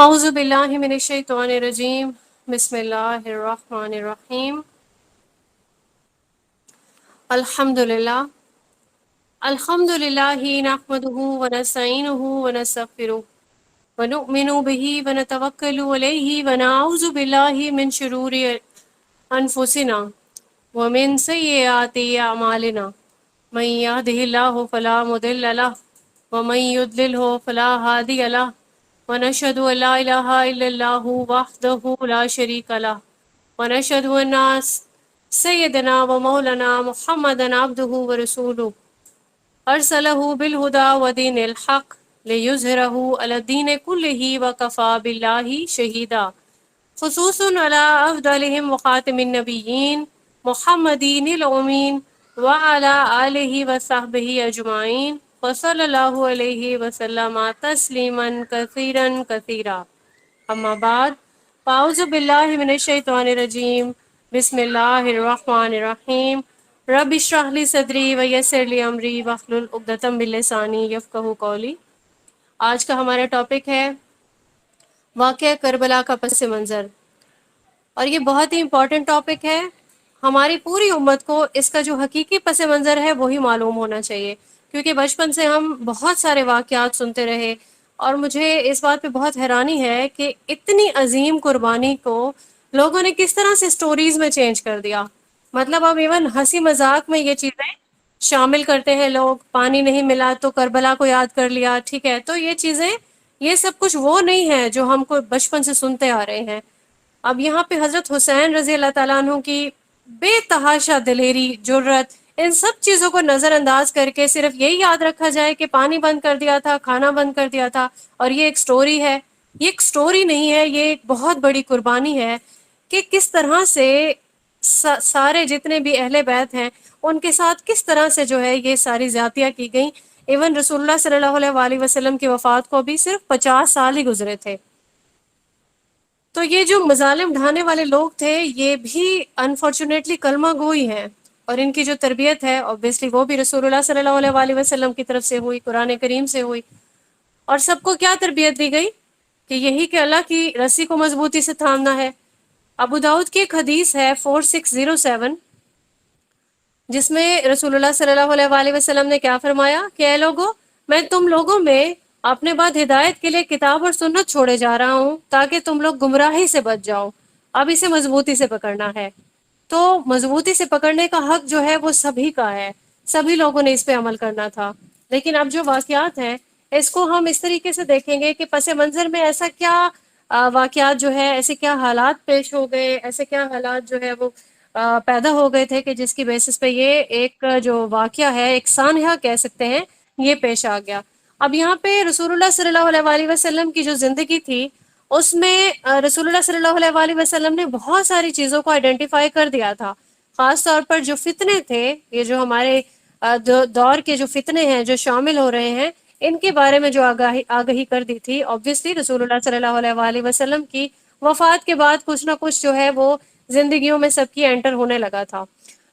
اعوذ باللہ من الشیطان الرجیم بسم اللہ الرحمن الرحیم الحمد للہ نحمده ونستعینه ونستغفره ونؤمن به ونتوکل علیہ ونعوذ باللہ من شرور انفسنا ومن سیئات اعمالنا من يهده الله فلا مضل له ومن يضلله فلا هادي له ونشهد أن لا إله إلا الله وحده لا شريك له ونشهد أن سيدنا ومولانا محمدا عبده ورسوله أرسله بالهدى ودين الحق ليظهره على الدين كله وكفى بالله شهيدا خصوصا على أفضلهم وخاتم النبيين محمدين الأمين وعلى آله وصحبه أجمعين وصلی اللہ علیہ وسلم تسلیما کثیرا کثیرا اما بعد فاعوذ باللہ من الشیطان الرجیم بسم اللہ الرحمن الرحیم رب اشرح لی صدری ویسر لی امری واحلل عقدۃ من لسانی یفقہوا قولی۔ آج کا ہمارا ٹاپک ہے واقعہ کربلا کا پس منظر، اور یہ بہت ہی امپورٹنٹ ٹاپک ہے۔ ہماری پوری امت کو اس کا جو حقیقی پس منظر ہے وہی معلوم ہونا چاہیے، کیونکہ بچپن سے ہم بہت سارے واقعات سنتے رہے، اور مجھے اس بات پہ بہت حیرانی ہے کہ اتنی عظیم قربانی کو لوگوں نے کس طرح سے سٹوریز میں چینج کر دیا۔ مطلب اب ایون ہنسی مذاق میں یہ چیزیں شامل کرتے ہیں لوگ، پانی نہیں ملا تو کربلا کو یاد کر لیا، ٹھیک ہے، تو یہ چیزیں، یہ سب کچھ وہ نہیں ہے جو ہم کو بچپن سے سنتے آ رہے ہیں۔ اب یہاں پہ حضرت حسین رضی اللہ تعالیٰ عنہ کی بے تحاشا دلیری، جرت، ان سب چیزوں کو نظر انداز کر کے صرف یہی یاد رکھا جائے کہ پانی بند کر دیا تھا، کھانا بند کر دیا تھا، اور یہ ایک سٹوری ہے۔ یہ ایک سٹوری نہیں ہے، یہ ایک بہت بڑی قربانی ہے کہ کس طرح سے سارے جتنے بھی اہل بیت ہیں ان کے ساتھ کس طرح سے جو ہے یہ ساری زیادتیاں کی گئیں۔ ایون رسول اللہ صلی اللہ علیہ وسلم کی وفات کو بھی صرف 50 سال ہی گزرے تھے۔ تو یہ جو مظالم ڈھانے والے لوگ تھے یہ بھی انفارچونیٹلی کلمہ گوئی ہیں، اور ان کی جو تربیت ہے اوبیسلی وہ بھی رسول اللہ صلی اللہ علیہ وسلم کی طرف سے ہوئی، قرآن کریم سے ہوئی۔ اور سب کو کیا تربیت دی گئی کہ یہی کہ اللہ کی رسی کو مضبوطی سے تھامنا ہے۔ ابو داؤد کی ایک حدیث ہے 4607، جس میں رسول اللہ صلی اللہ علیہ وسلم نے کیا فرمایا کہ اے لوگو، میں تم لوگوں میں اپنے بعد ہدایت کے لیے کتاب اور سنت چھوڑے جا رہا ہوں تاکہ تم لوگ گمراہی سے بچ جاؤ۔ اب اسے مضبوطی سے پکڑنا ہے، تو مضبوطی سے پکڑنے کا حق جو ہے وہ سبھی کا ہے، سبھی لوگوں نے اس پہ عمل کرنا تھا۔ لیکن اب جو واقعات ہیں اس کو ہم اس طریقے سے دیکھیں گے کہ پس منظر میں ایسا کیا واقعات جو ہے، ایسے کیا حالات پیش ہو گئے، ایسے کیا حالات جو ہے وہ پیدا ہو گئے تھے کہ جس کی بیسس پہ یہ ایک جو واقعہ ہے، ایک سانحہ کہہ سکتے ہیں، یہ پیش آ گیا۔ اب یہاں پہ رسول اللہ صلی اللہ علیہ وسلم کی جو زندگی تھی اس میں رسول اللہ صلی اللہ علیہ وسلم نے بہت ساری چیزوں کو آئیڈینٹیفائی کر دیا تھا، خاص طور پر جو فتنے تھے، یہ جو ہمارے دور کے جو فتنے ہیں جو شامل ہو رہے ہیں، ان کے بارے میں جو آگہی کر دی تھی۔ اوبویسلی رسول اللہ صلی اللہ علیہ وسلم کی وفات کے بعد کچھ نہ کچھ جو ہے وہ زندگیوں میں سب کی انٹر ہونے لگا تھا۔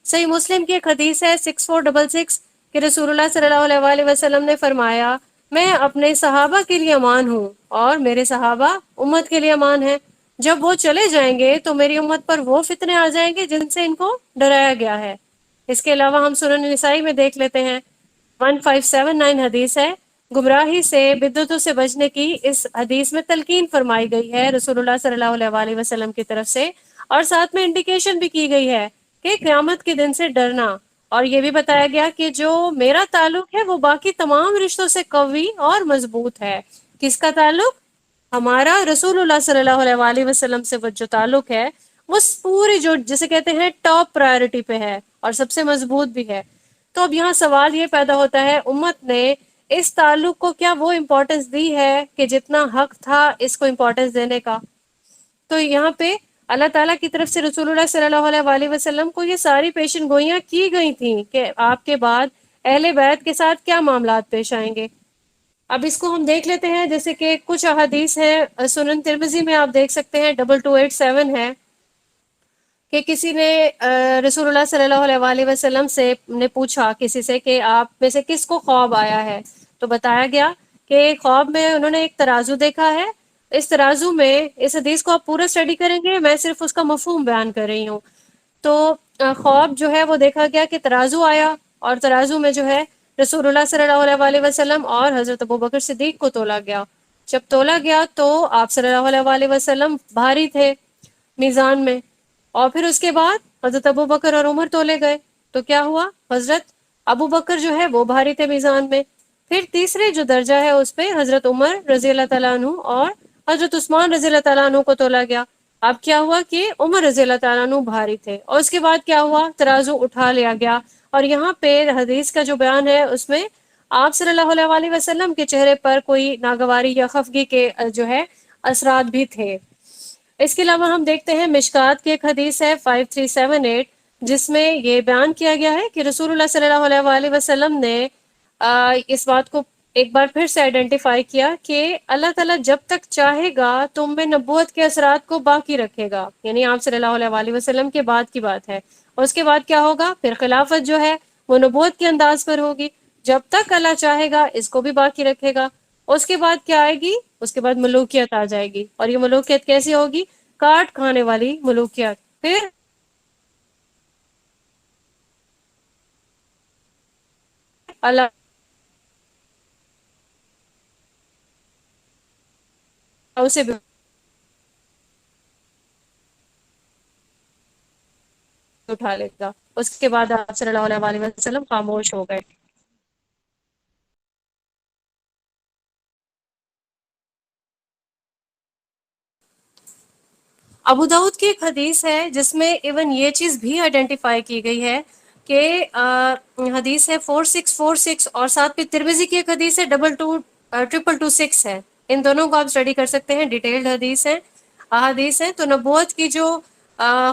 صحیح مسلم کی ایک حدیث ہے 6466 کہ رسول اللہ صلی اللہ علیہ وسلم نے فرمایا، میں اپنے صحابہ کے لیے امان ہوں اور میرے صحابہ امت کے لیے امان ہیں۔ جب وہ چلے جائیں گے تو میری امت پر وہ فتنے آ جائیں گے جن سے ان کو ڈرایا گیا ہے۔ اس کے علاوہ ہم سنن نسائی میں دیکھ لیتے ہیں 1579 حدیث ہے، گمراہی سے، بدعتوں سے بچنے کی اس حدیث میں تلقین فرمائی گئی ہے رسول اللہ صلی اللہ علیہ وسلم کی طرف سے، اور ساتھ میں انڈیکیشن بھی کی گئی ہے کہ قیامت کے دن سے ڈرنا، اور یہ بھی بتایا گیا کہ جو میرا تعلق ہے وہ باقی تمام رشتوں سے قوی اور مضبوط ہے۔ کس کا تعلق؟ ہمارا رسول اللہ صلی اللہ علیہ وسلم سے جو تعلق ہے وہ پوری، جو جسے کہتے ہیں ٹاپ پرائرٹی پہ ہے اور سب سے مضبوط بھی ہے۔ تو اب یہاں سوال یہ پیدا ہوتا ہے، امت نے اس تعلق کو کیا وہ امپورٹنس دی ہے کہ جتنا حق تھا اس کو امپورٹنس دینے کا؟ تو یہاں پہ اللہ تعالیٰ کی طرف سے رسول اللہ صلی اللہ علیہ وسلم کو یہ ساری پیشن گوئیاں کی گئی تھیں کہ آپ کے بعد اہل بیت کے ساتھ کیا معاملات پیش آئیں گے۔ اب اس کو ہم دیکھ لیتے ہیں، جیسے کہ کچھ احادیث ہیں، سنن ترمذی میں آپ دیکھ سکتے ہیں 2287 ہے کہ کسی نے رسول اللہ صلی اللہ علیہ وسلم سے نے پوچھا کسی سے کہ آپ میں سے کس کو خواب آیا ہے، تو بتایا گیا کہ خواب میں انہوں نے ایک ترازو دیکھا ہے اس ترازو میں اس حدیث کو آپ پورا اسٹڈی کریں گے، میں صرف اس کا مفہوم بیان کر رہی ہوں. تو خواب جو ہے وہ دیکھا گیا کہ ترازو آیا، اور ترازو میں جو ہے رسول اللہ صلی اللہ علیہ وسلم اور حضرت ابوبکر صدیق کو تولا گیا. جب تولا گیا تو آپ صلی اللہ علیہ وسلم بھاری تھے میزان میں، اور پھر اس کے بعد حضرت ابوبکر اور عمر تولے گئے تو کیا ہوا، حضرت ابوبکر جو ہے وہ بھاری تھے میزان میں. پھر تیسرے جو درجہ ہے اس پہ حضرت عمر رضی اللہ تعالیٰ عنہ اور حضرت عثمان رضی اللہ تعالیٰ عنہ کو تولا گیا. اب کیا ہوا کہ عمر رضی اللہ تعالیٰ عنہ بھاری تھے، اور اس کے بعد کیا ہوا، ترازو اٹھا لیا گیا. اور یہاں پہ حدیث کا جو بیان ہے اس میں آپ صلی اللہ علیہ وسلم کے چہرے پر کوئی ناگواری یا خفگی کے جو ہے اثرات بھی تھے. اس کے علاوہ ہم دیکھتے ہیں مشکات کی ایک حدیث ہے 5378، جس میں یہ بیان کیا گیا ہے کہ رسول اللہ صلی اللہ علیہ وسلم نے اس بات کو ایک بار پھر سے آئیڈینٹیفائی کیا کہ اللہ تعالیٰ جب تک چاہے گا تم میں نبوت کے اثرات کو باقی رکھے گا، یعنی آپ صلی اللہ علیہ وسلم کے بعد کی بات ہے. اور اس کے بعد کیا ہوگا، پھر خلافت جو ہے وہ نبوت کے انداز پر ہوگی، جب تک اللہ چاہے گا اس کو بھی باقی رکھے گا. اس کے بعد کیا آئے گی، اس کے بعد ملوکیت آ جائے گی، اور یہ ملوکیت کیسی ہوگی، کاٹ کھانے والی ملوکیت. پھر اللہ اسے بھی اٹھا لے گا. اس کے بعد آپ صلی اللہ علیہ وسلم خاموش ہو گئے. ابو داؤد کی ایک حدیث ہے جس میں ایون یہ چیز بھی آئیڈینٹیفائی کی گئی ہے کہ حدیث ہے 4646، اور ساتھ پہ ترمذی کی ایک حدیث ہے 2226 ہے. ان دونوں کو آپ اسٹڈی کر سکتے ہیں، ڈیٹیلڈ حدیث ہیں، احادیث ہیں. تو نبوت کی جو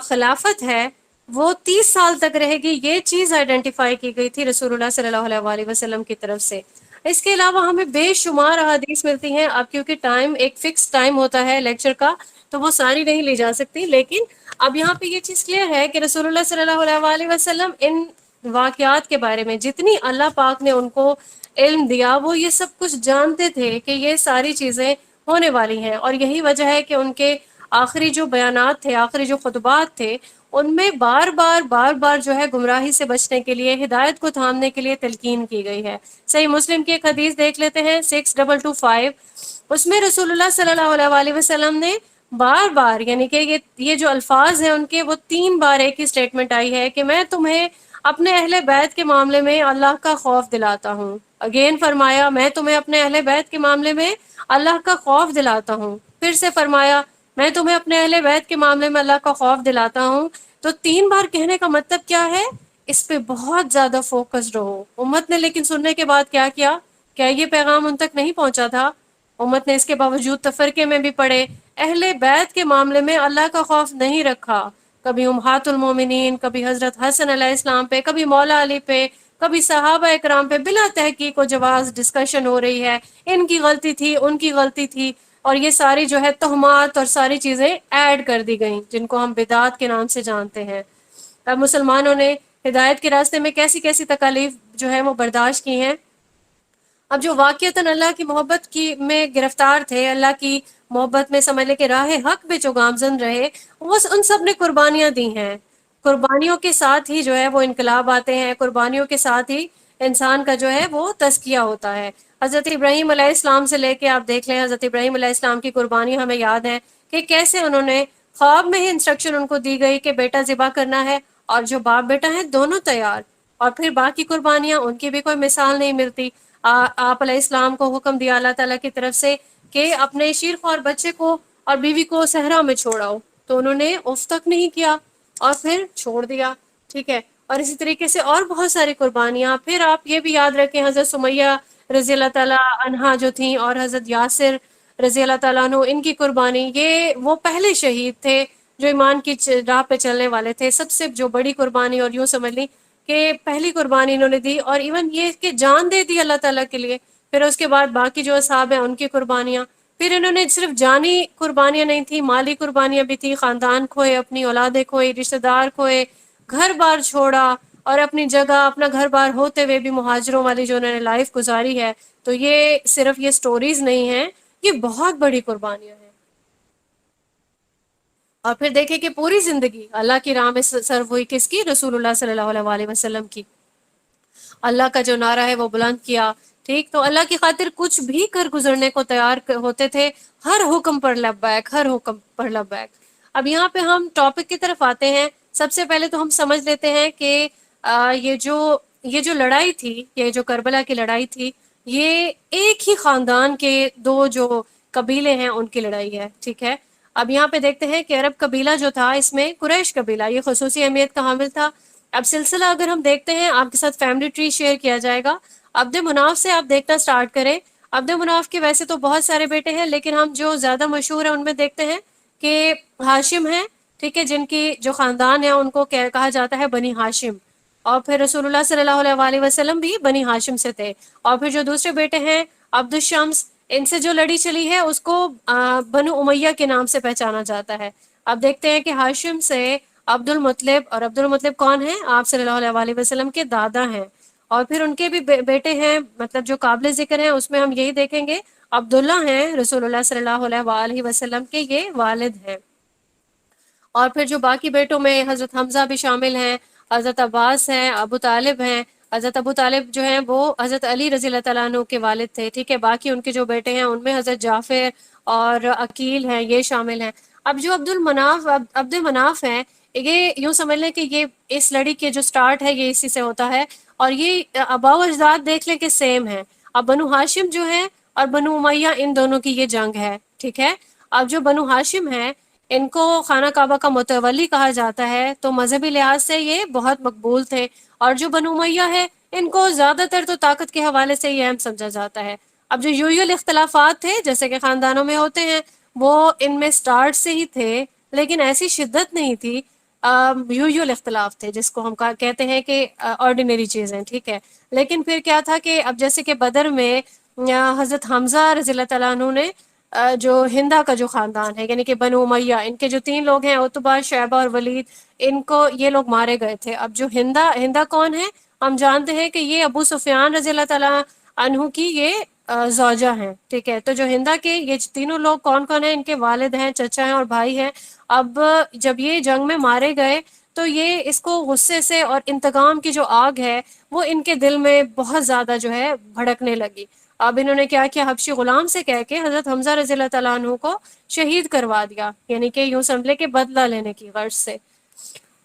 خلافت ہے وہ 30 سال تک رہے گی، یہ چیز آئیڈینٹیفائی کی گئی تھی رسول اللہ صلی اللہ علیہ وسلم کی طرف سے. اس کے علاوہ ہمیں بے شمار احادیث ملتی ہیں. اب کیونکہ ٹائم ایک فکس ٹائم ہوتا ہے لیکچر کا تو وہ ساری نہیں لی جا سکتی، لیکن اب یہاں پہ یہ چیز کلیئر ہے کہ رسول اللہ صلی اللہ علیہ وسلم ان واقعات کے بارے میں جتنی اللہ پاک نے ان کو علم دیا وہ یہ سب کچھ جانتے تھے کہ یہ ساری چیزیں ہونے والی ہیں. اور یہی وجہ ہے کہ ان کے آخری جو بیانات تھے، آخری جو خطبات تھے، ان میں بار بار جو ہے گمراہی سے بچنے کے لیے، ہدایت کو تھامنے کے لیے تلقین کی گئی ہے. صحیح مسلم کی ایک حدیث دیکھ لیتے ہیں 6225، اس میں رسول اللہ صلی اللہ علیہ وسلم نے بار بار، یعنی کہ یہ جو الفاظ ہیں ان کے، وہ 3 بار ایک ہی اسٹیٹمنٹ آئی ہے کہ میں تمہیں اپنے اہل بیت کے معاملے میں اللہ کا خوف دلاتا ہوں. اگین فرمایا میں تمہیں اپنے اہل بیت کے معاملے میں اللہ کا خوف دلاتا ہوں. پھر سے فرمایا میں تمہیں اپنے اہل بیت کے معاملے میں اللہ کا خوف دلاتا ہوں. تو 3 بار کہنے کا مطلب کیا ہے، اس پہ بہت زیادہ فوکس رہو. امت نے لیکن سننے کے بعد کیا یہ پیغام ان تک نہیں پہنچا تھا؟ امت نے اس کے باوجود تفرقے میں بھی پڑے، اہل بیت کے معاملے میں اللہ کا خوف نہیں رکھا. کبھی امہات المومنین، کبھی حضرت حسن علیہ السلام پہ، کبھی مولا علی پہ، کبھی صحابہ اکرام پہ بلا تحقیق و جواز ڈسکشن ہو رہی ہے، ان کی غلطی تھی، ان کی غلطی تھی. اور یہ ساری جو ہے تہمات اور ساری چیزیں ایڈ کر دی گئیں جن کو ہم بدعات کے نام سے جانتے ہیں. اب مسلمانوں نے ہدایت کے راستے میں کیسی کیسی تکالیف جو ہے وہ برداشت کی ہیں. اب جو واقعتاً اللہ کی محبت کی میں گرفتار تھے، اللہ کی محبت میں سمجھ لے کہ راہ حق پہ جو گامزن رہے، وہ ان سب نے قربانیاں دی ہیں. قربانیوں کے ساتھ ہی جو ہے وہ انقلاب آتے ہیں، قربانیوں کے ساتھ ہی انسان کا جو ہے وہ تزکیہ ہوتا ہے. حضرت ابراہیم علیہ السلام سے لے کے آپ دیکھ لیں، حضرت ابراہیم علیہ السلام کی قربانی ہمیں یاد ہے کہ کیسے انہوں نے خواب میں ہی انسٹرکشن ان کو دی گئی کہ بیٹا ذبح کرنا ہے، اور جو باپ بیٹا ہیں دونوں تیار. اور پھر باقی قربانیاں ان کی بھی کوئی مثال نہیں ملتی. آپ علیہ السلام کو حکم دیا اللہ تعالیٰ کی طرف سے کہ اپنے شیرخوار بچے کو اور بیوی کو صحرا میں چھوڑاؤ، تو انہوں نے اف تک نہیں کیا اور پھر چھوڑ دیا. ٹھیک ہے. اور اسی طریقے سے اور بہت ساری قربانیاں. پھر آپ یہ بھی یاد رکھیں حضرت سمیہ رضی اللہ تعالیٰ عنہا جو تھیں، اور حضرت یاسر رضی اللہ تعالیٰ عنہ، ان کی قربانی، یہ وہ پہلے شہید تھے جو ایمان کی راہ پہ چلنے والے تھے. سب سے جو بڑی قربانی، اور یوں سمجھ لیں کہ پہلی قربانی انہوں نے دی، اور ایون یہ کہ جان دے دی اللہ تعالیٰ کے لیے. پھر اس کے بعد باقی جو اصحاب ہیں ان کی قربانیاں. پھر انہوں نے صرف جانی قربانیاں نہیں تھی، مالی قربانیاں بھی تھی. خاندان کھوئے، اپنی اولادیں کھوئی، رشتہ دار کھوئے، گھر بار چھوڑا، اور اپنی جگہ اپنا گھر بار ہوتے ہوئے بھی مہاجروں والی جو انہوں نے لائف گزاری ہے. تو یہ صرف یہ سٹوریز نہیں ہیں، یہ بہت بڑی قربانیاں ہیں. اور پھر دیکھیں کہ پوری زندگی اللہ کی راہ میں صرف ہوئی کس کی؟ رسول اللہ صلی اللہ علیہ وسلم کی. اللہ کا جو نعرہ ہے وہ بلند کیا. ٹھیک، تو اللہ کی خاطر کچھ بھی کر گزرنے کو تیار ہوتے تھے. ہر حکم پر لبیک، ہر حکم پر لبیک. اب یہاں پہ ہم ٹاپک کی طرف آتے ہیں. سب سے پہلے تو ہم سمجھ لیتے ہیں کہ یہ جو لڑائی تھی، یہ جو کربلا کی لڑائی تھی، یہ ایک ہی خاندان کے دو جو قبیلے ہیں ان کی لڑائی ہے. ٹھیک ہے، اب یہاں پہ دیکھتے ہیں کہ عرب قبیلہ جو تھا، اس میں قریش قبیلہ یہ خصوصی اہمیت کا حامل تھا. اب سلسلہ اگر ہم دیکھتے ہیں، آپ کے ساتھ فیملی ٹری شیئر کیا جائے گا. عبد مناف سے آپ دیکھنا سٹارٹ کریں. عبد مناف کے ویسے تو بہت سارے بیٹے ہیں، لیکن ہم جو زیادہ مشہور ہیں ان میں دیکھتے ہیں کہ ہاشم ہیں. ٹھیک ہے، جن کی جو خاندان ہے ان کو کہا جاتا ہے بنی ہاشم. اور پھر رسول اللہ صلی اللہ علیہ وسلم بھی بنی ہاشم سے تھے. اور پھر جو دوسرے بیٹے ہیں عبد الشمس، ان سے جو لڑی چلی ہے اس کو بنو امیہ کے نام سے پہچانا جاتا ہے. اب دیکھتے ہیں کہ ہاشم سے عبد المطلب، اور عبد المطلب کون ہیں؟ آپ صلی اللہ علیہ وسلم کے دادا ہیں. اور پھر ان کے بھی بیٹے ہیں، مطلب جو قابل ذکر ہیں اس میں ہم یہی دیکھیں گے عبداللہ ہیں، رسول اللہ صلی اللہ علیہ وسلم کے یہ والد ہیں. اور پھر جو باقی بیٹوں میں حضرت حمزہ بھی شامل ہیں، حضرت عباس ہیں، ابو طالب ہیں. حضرت ابو طالب جو ہیں وہ حضرت علی رضی اللہ تعالیٰ عنہ کے والد تھے. ٹھیک ہے، باقی ان کے جو بیٹے ہیں ان میں حضرت جعفر اور عقیل ہیں، یہ شامل ہیں. اب جو عبد مناف ہیں، یہ یوں سمجھ لیں کہ یہ اس لڑی کے جو سٹارٹ ہے یہ اسی سے ہوتا ہے. اور یہ آباء و اجداد دیکھ لیں کہ سیم ہے. اب بنو ہاشم جو ہے اور بنو امیہ، ان دونوں کی یہ جنگ ہے. ٹھیک ہے، اب جو بنو ہاشم ہے ان کو خانہ کعبہ کا متولی کہا جاتا ہے، تو مذہبی لحاظ سے یہ بہت مقبول تھے. اور جو بنو امیہ ہے ان کو زیادہ تر تو طاقت کے حوالے سے یہ اہم سمجھا جاتا ہے. اب جو یویل اختلافات تھے جیسے کہ خاندانوں میں ہوتے ہیں، وہ ان میں سٹارٹ سے ہی تھے، لیکن ایسی شدت نہیں تھی. یوزول اختلاف تھے جس کو ہم کہتے ہیں کہ آرڈینری چیزیں. ٹھیک ہے، لیکن پھر کیا تھا کہ اب جیسے کہ بدر میں حضرت حمزہ رضی اللہ تعالیٰ عنہ نے جو ہندا کا جو خاندان ہے، یعنی کہ بنو امیہ، ان کے جو 3 لوگ ہیں عتبہ، شیبہ اور ولید، ان کو یہ لوگ مارے گئے تھے. اب جو ہندا کون ہے؟ ہم جانتے ہیں کہ یہ ابو سفیان رضی اللہ تعالیٰ عنہ کی یہ زوجہ ہیں. ٹھیک ہے، تو جو ہندا کے یہ تینوں لوگ کون کون ہیں؟ ان کے والد ہیں، چچا ہیں اور بھائی ہیں. اب جب یہ جنگ میں مارے گئے تو یہ اس کو غصے سے اور انتقام کی جو آگ ہے وہ ان کے دل میں بہت زیادہ جو ہے بھڑکنے لگی. اب انہوں نے کیا کیا؟ حبشی غلام سے کہہ کے حضرت حمزہ رضی اللہ تعالیٰ عنہ کو شہید کروا دیا، یعنی کہ یوں سمجھ لے کہ بدلہ لینے کی غرض سے.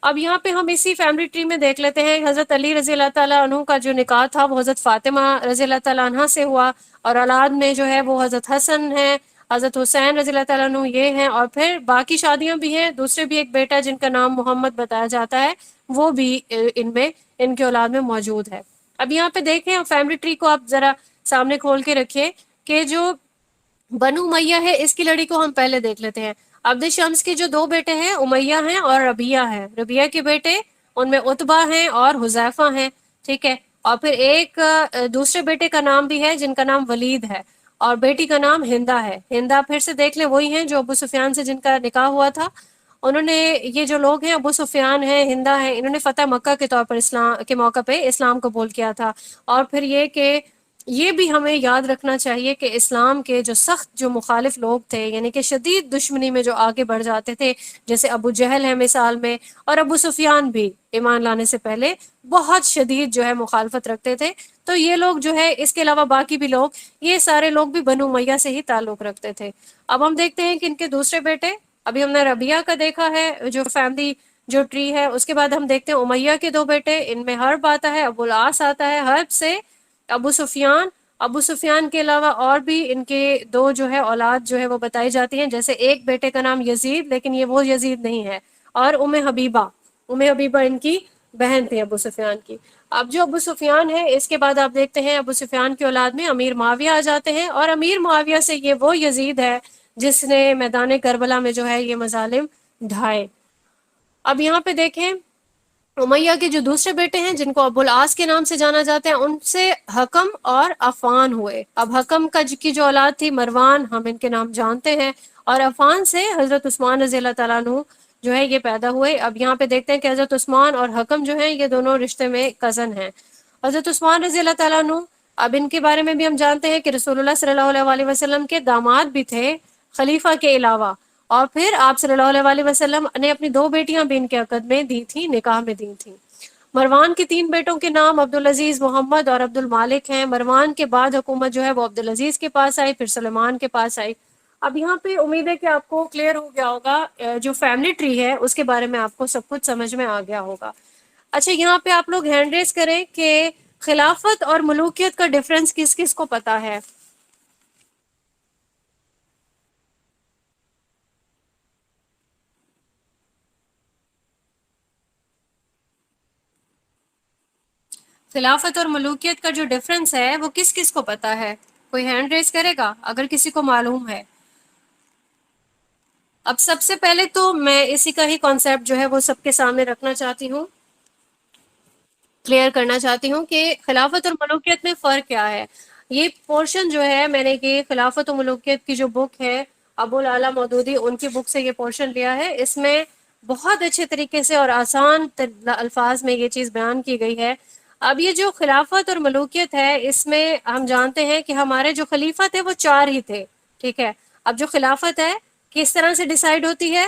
اب یہاں پہ ہم اسی فیملی ٹری میں دیکھ لیتے ہیں حضرت علی رضی اللہ تعالیٰ عنہ کا جو نکاح تھا وہ حضرت فاطمہ رضی اللہ تعالیٰ عنہ سے ہوا. اور اولاد میں جو ہے وہ حضرت حسن ہے، حضرت حسین رضی اللہ تعالیٰ عنہ یہ ہیں. اور پھر باقی شادیاں بھی ہیں، دوسرے بھی ایک بیٹا جن کا نام محمد بتایا جاتا ہے، وہ بھی ان کے اولاد میں موجود ہے. اب یہاں پہ دیکھیں فیملی ٹری کو آپ ذرا سامنے کھول کے رکھیں کہ جو بنو امیہ ہے اس کی لڑی کو ہم پہلے دیکھ لیتے ہیں. عبد شمس کے جو 2 بیٹے ہیں امیہ ہیں اور ربیہ ہیں. ربیہ کے بیٹے ان میں عتبہ ہیں اور حذیفہ ہیں. ٹھیک ہے، اور پھر ایک دوسرے بیٹے کا نام بھی ہے جن کا نام ولید ہے، اور بیٹی کا نام ہندا ہے. ہندا پھر سے دیکھ لیں وہی ہیں جو ابو سفیان سے جن کا نکاح ہوا تھا. انہوں نے یہ جو لوگ ہیں ابو سفیان ہیں، ہندا ہیں، انہوں نے فتح مکہ کے طور پر اسلام کے موقع پہ اسلام قبول کیا تھا. اور پھر یہ کہ یہ بھی ہمیں یاد رکھنا چاہیے کہ اسلام کے جو سخت جو مخالف لوگ تھے، یعنی کہ شدید دشمنی میں جو آگے بڑھ جاتے تھے، جیسے ابو جہل ہے مثال میں، اور ابو سفیان بھی ایمان لانے سے پہلے بہت شدید جو ہے مخالفت رکھتے تھے. تو یہ لوگ جو ہے، اس کے علاوہ باقی بھی لوگ، یہ سارے لوگ بھی بنو امیہ سے ہی تعلق رکھتے تھے. اب ہم دیکھتے ہیں کہ ان کے دوسرے بیٹے، ابھی ہم نے ربیہ کا دیکھا ہے جو فیملی جو ٹری ہے، اس کے بعد ہم دیکھتے ہیں امیہ کے 2 بیٹے، ان میں حرب آتا ہے، ابو العاص آتا ہے. حرب سے ابو سفیان کے علاوہ اور بھی ان کے 2 جو ہے اولاد جو ہے وہ بتائی جاتی ہیں، جیسے ایک بیٹے کا نام یزید، لیکن یہ وہ یزید نہیں ہے، اور ام حبیبہ ان کی بہن تھی ابو سفیان کی. اب جو ابو سفیان ہے اس کے بعد آپ دیکھتے ہیں ابو سفیان کی اولاد میں امیر معاویہ آ جاتے ہیں، اور امیر معاویہ سے یہ وہ یزید ہے جس نے میدان کربلا میں جو ہے یہ مظالم ڈھائے. اب یہاں پہ دیکھیں امیہ کے جو دوسرے بیٹے ہیں جن کو ابو العاص کے نام سے جانا جاتا ہے، ان سے حکم اور عفان ہوئے. اب حکم کی جو اولاد تھی مروان، ہم ان کے نام جانتے ہیں، اور عفان سے حضرت عثمان رضی اللہ تعالیٰ عنہ جو ہے یہ پیدا ہوئے. اب یہاں پہ دیکھتے ہیں کہ حضرت عثمان اور حکم جو ہیں یہ دونوں رشتے میں کزن ہیں. حضرت عثمان رضی اللہ تعالیٰ عنہ، اب ان کے بارے میں بھی ہم جانتے ہیں کہ رسول اللہ صلی اللہ علیہ وسلم کے داماد بھی تھے خلیفہ کے علاوہ. اور پھر آپ صلی اللہ علیہ وسلم نے اپنی 2 بیٹیاں بھی ان کے عقد میں دی تھیں، نکاح میں دی تھیں۔ مروان کے 3 بیٹوں کے نام عبدالعزیز، محمد اور عبد المالک ہیں۔ مروان کے بعد حکومت جو ہے وہ عبدالعزیز کے پاس آئی، پھر سلیمان کے پاس آئی۔ اب یہاں پہ امید ہے کہ آپ کو کلیئر ہو گیا ہوگا، جو فیملی ٹری ہے اس کے بارے میں آپ کو سب کچھ سمجھ میں آ گیا ہوگا۔ اچھا، یہاں پہ آپ لوگ ہینڈ ریز کریں کہ خلافت اور ملوکیت کا ڈفرنس کس کس کو پتا ہے؟ خلافت اور ملوکیت کا جو ڈفرنس ہے وہ کس کس کو پتا ہے؟ کوئی ہینڈ ریز کرے گا اگر کسی کو معلوم ہے۔ اب سب سے پہلے تو میں اسی کا ہی کانسیپٹ جو ہے وہ سب کے سامنے رکھنا چاہتی ہوں، کلیئر کرنا چاہتی ہوں کہ خلافت اور ملوکیت میں فرق کیا ہے۔ یہ پورشن جو ہے میں نے کہ خلافت و ملوکیت کی جو بک ہے ابو العلا مودودی، ان کی بک سے یہ پورشن لیا ہے۔ اس میں بہت اچھے طریقے سے اور آسان الفاظ میں یہ چیز بیان کی گئی ہے۔ اب یہ جو خلافت اور ملوکیت ہے، اس میں ہم جانتے ہیں کہ ہمارے جو خلیفہ تھے وہ 4 ہی تھے، ٹھیک ہے۔ اب جو خلافت ہے کس طرح سے ڈیسائیڈ ہوتی ہے؟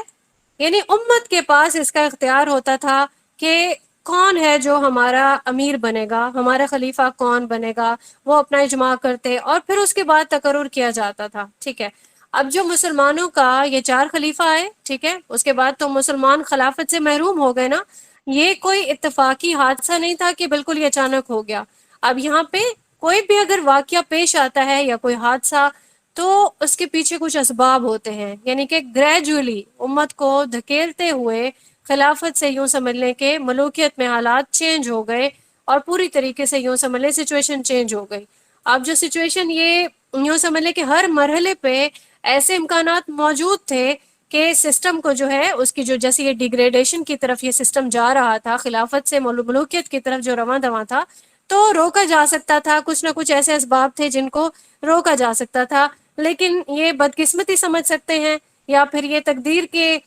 یعنی امت کے پاس اس کا اختیار ہوتا تھا کہ کون ہے جو ہمارا امیر بنے گا، ہمارا خلیفہ کون بنے گا، وہ اپنا اجماع کرتے اور پھر اس کے بعد تقرر کیا جاتا تھا، ٹھیک ہے۔ اب جو مسلمانوں کا یہ 4 خلیفہ آئے، ٹھیک ہے، اس کے بعد تو مسلمان خلافت سے محروم ہو گئے نا۔ یہ کوئی اتفاقی حادثہ نہیں تھا کہ بالکل یہ اچانک ہو گیا۔ اب یہاں پہ کوئی بھی اگر واقعہ پیش آتا ہے یا کوئی حادثہ تو اس کے پیچھے کچھ اسباب ہوتے ہیں، یعنی کہ گریجولی امت کو دھکیلتے ہوئے خلافت سے یوں سمجھ لیں کہ ملوکیت میں حالات چینج ہو گئے اور پوری طریقے سے یوں سمجھ لیں سچویشن چینج ہو گئی۔ اب جو سچویشن یہ یوں سمجھ لیں کہ ہر مرحلے پہ ایسے امکانات موجود تھے کہ سسٹم کو جو ہے اس کی جو جیسے یہ ڈیگریڈیشن کی طرف یہ سسٹم جا رہا تھا، خلافت سے ملوکیت کی طرف جو رواں دواں تھا، تو روکا جا سکتا تھا۔ کچھ نہ کچھ ایسے اسباب تھے جن کو روکا جا سکتا تھا، لیکن یہ بدقسمتی سمجھ سکتے ہیں یا پھر یہ تقدیر کے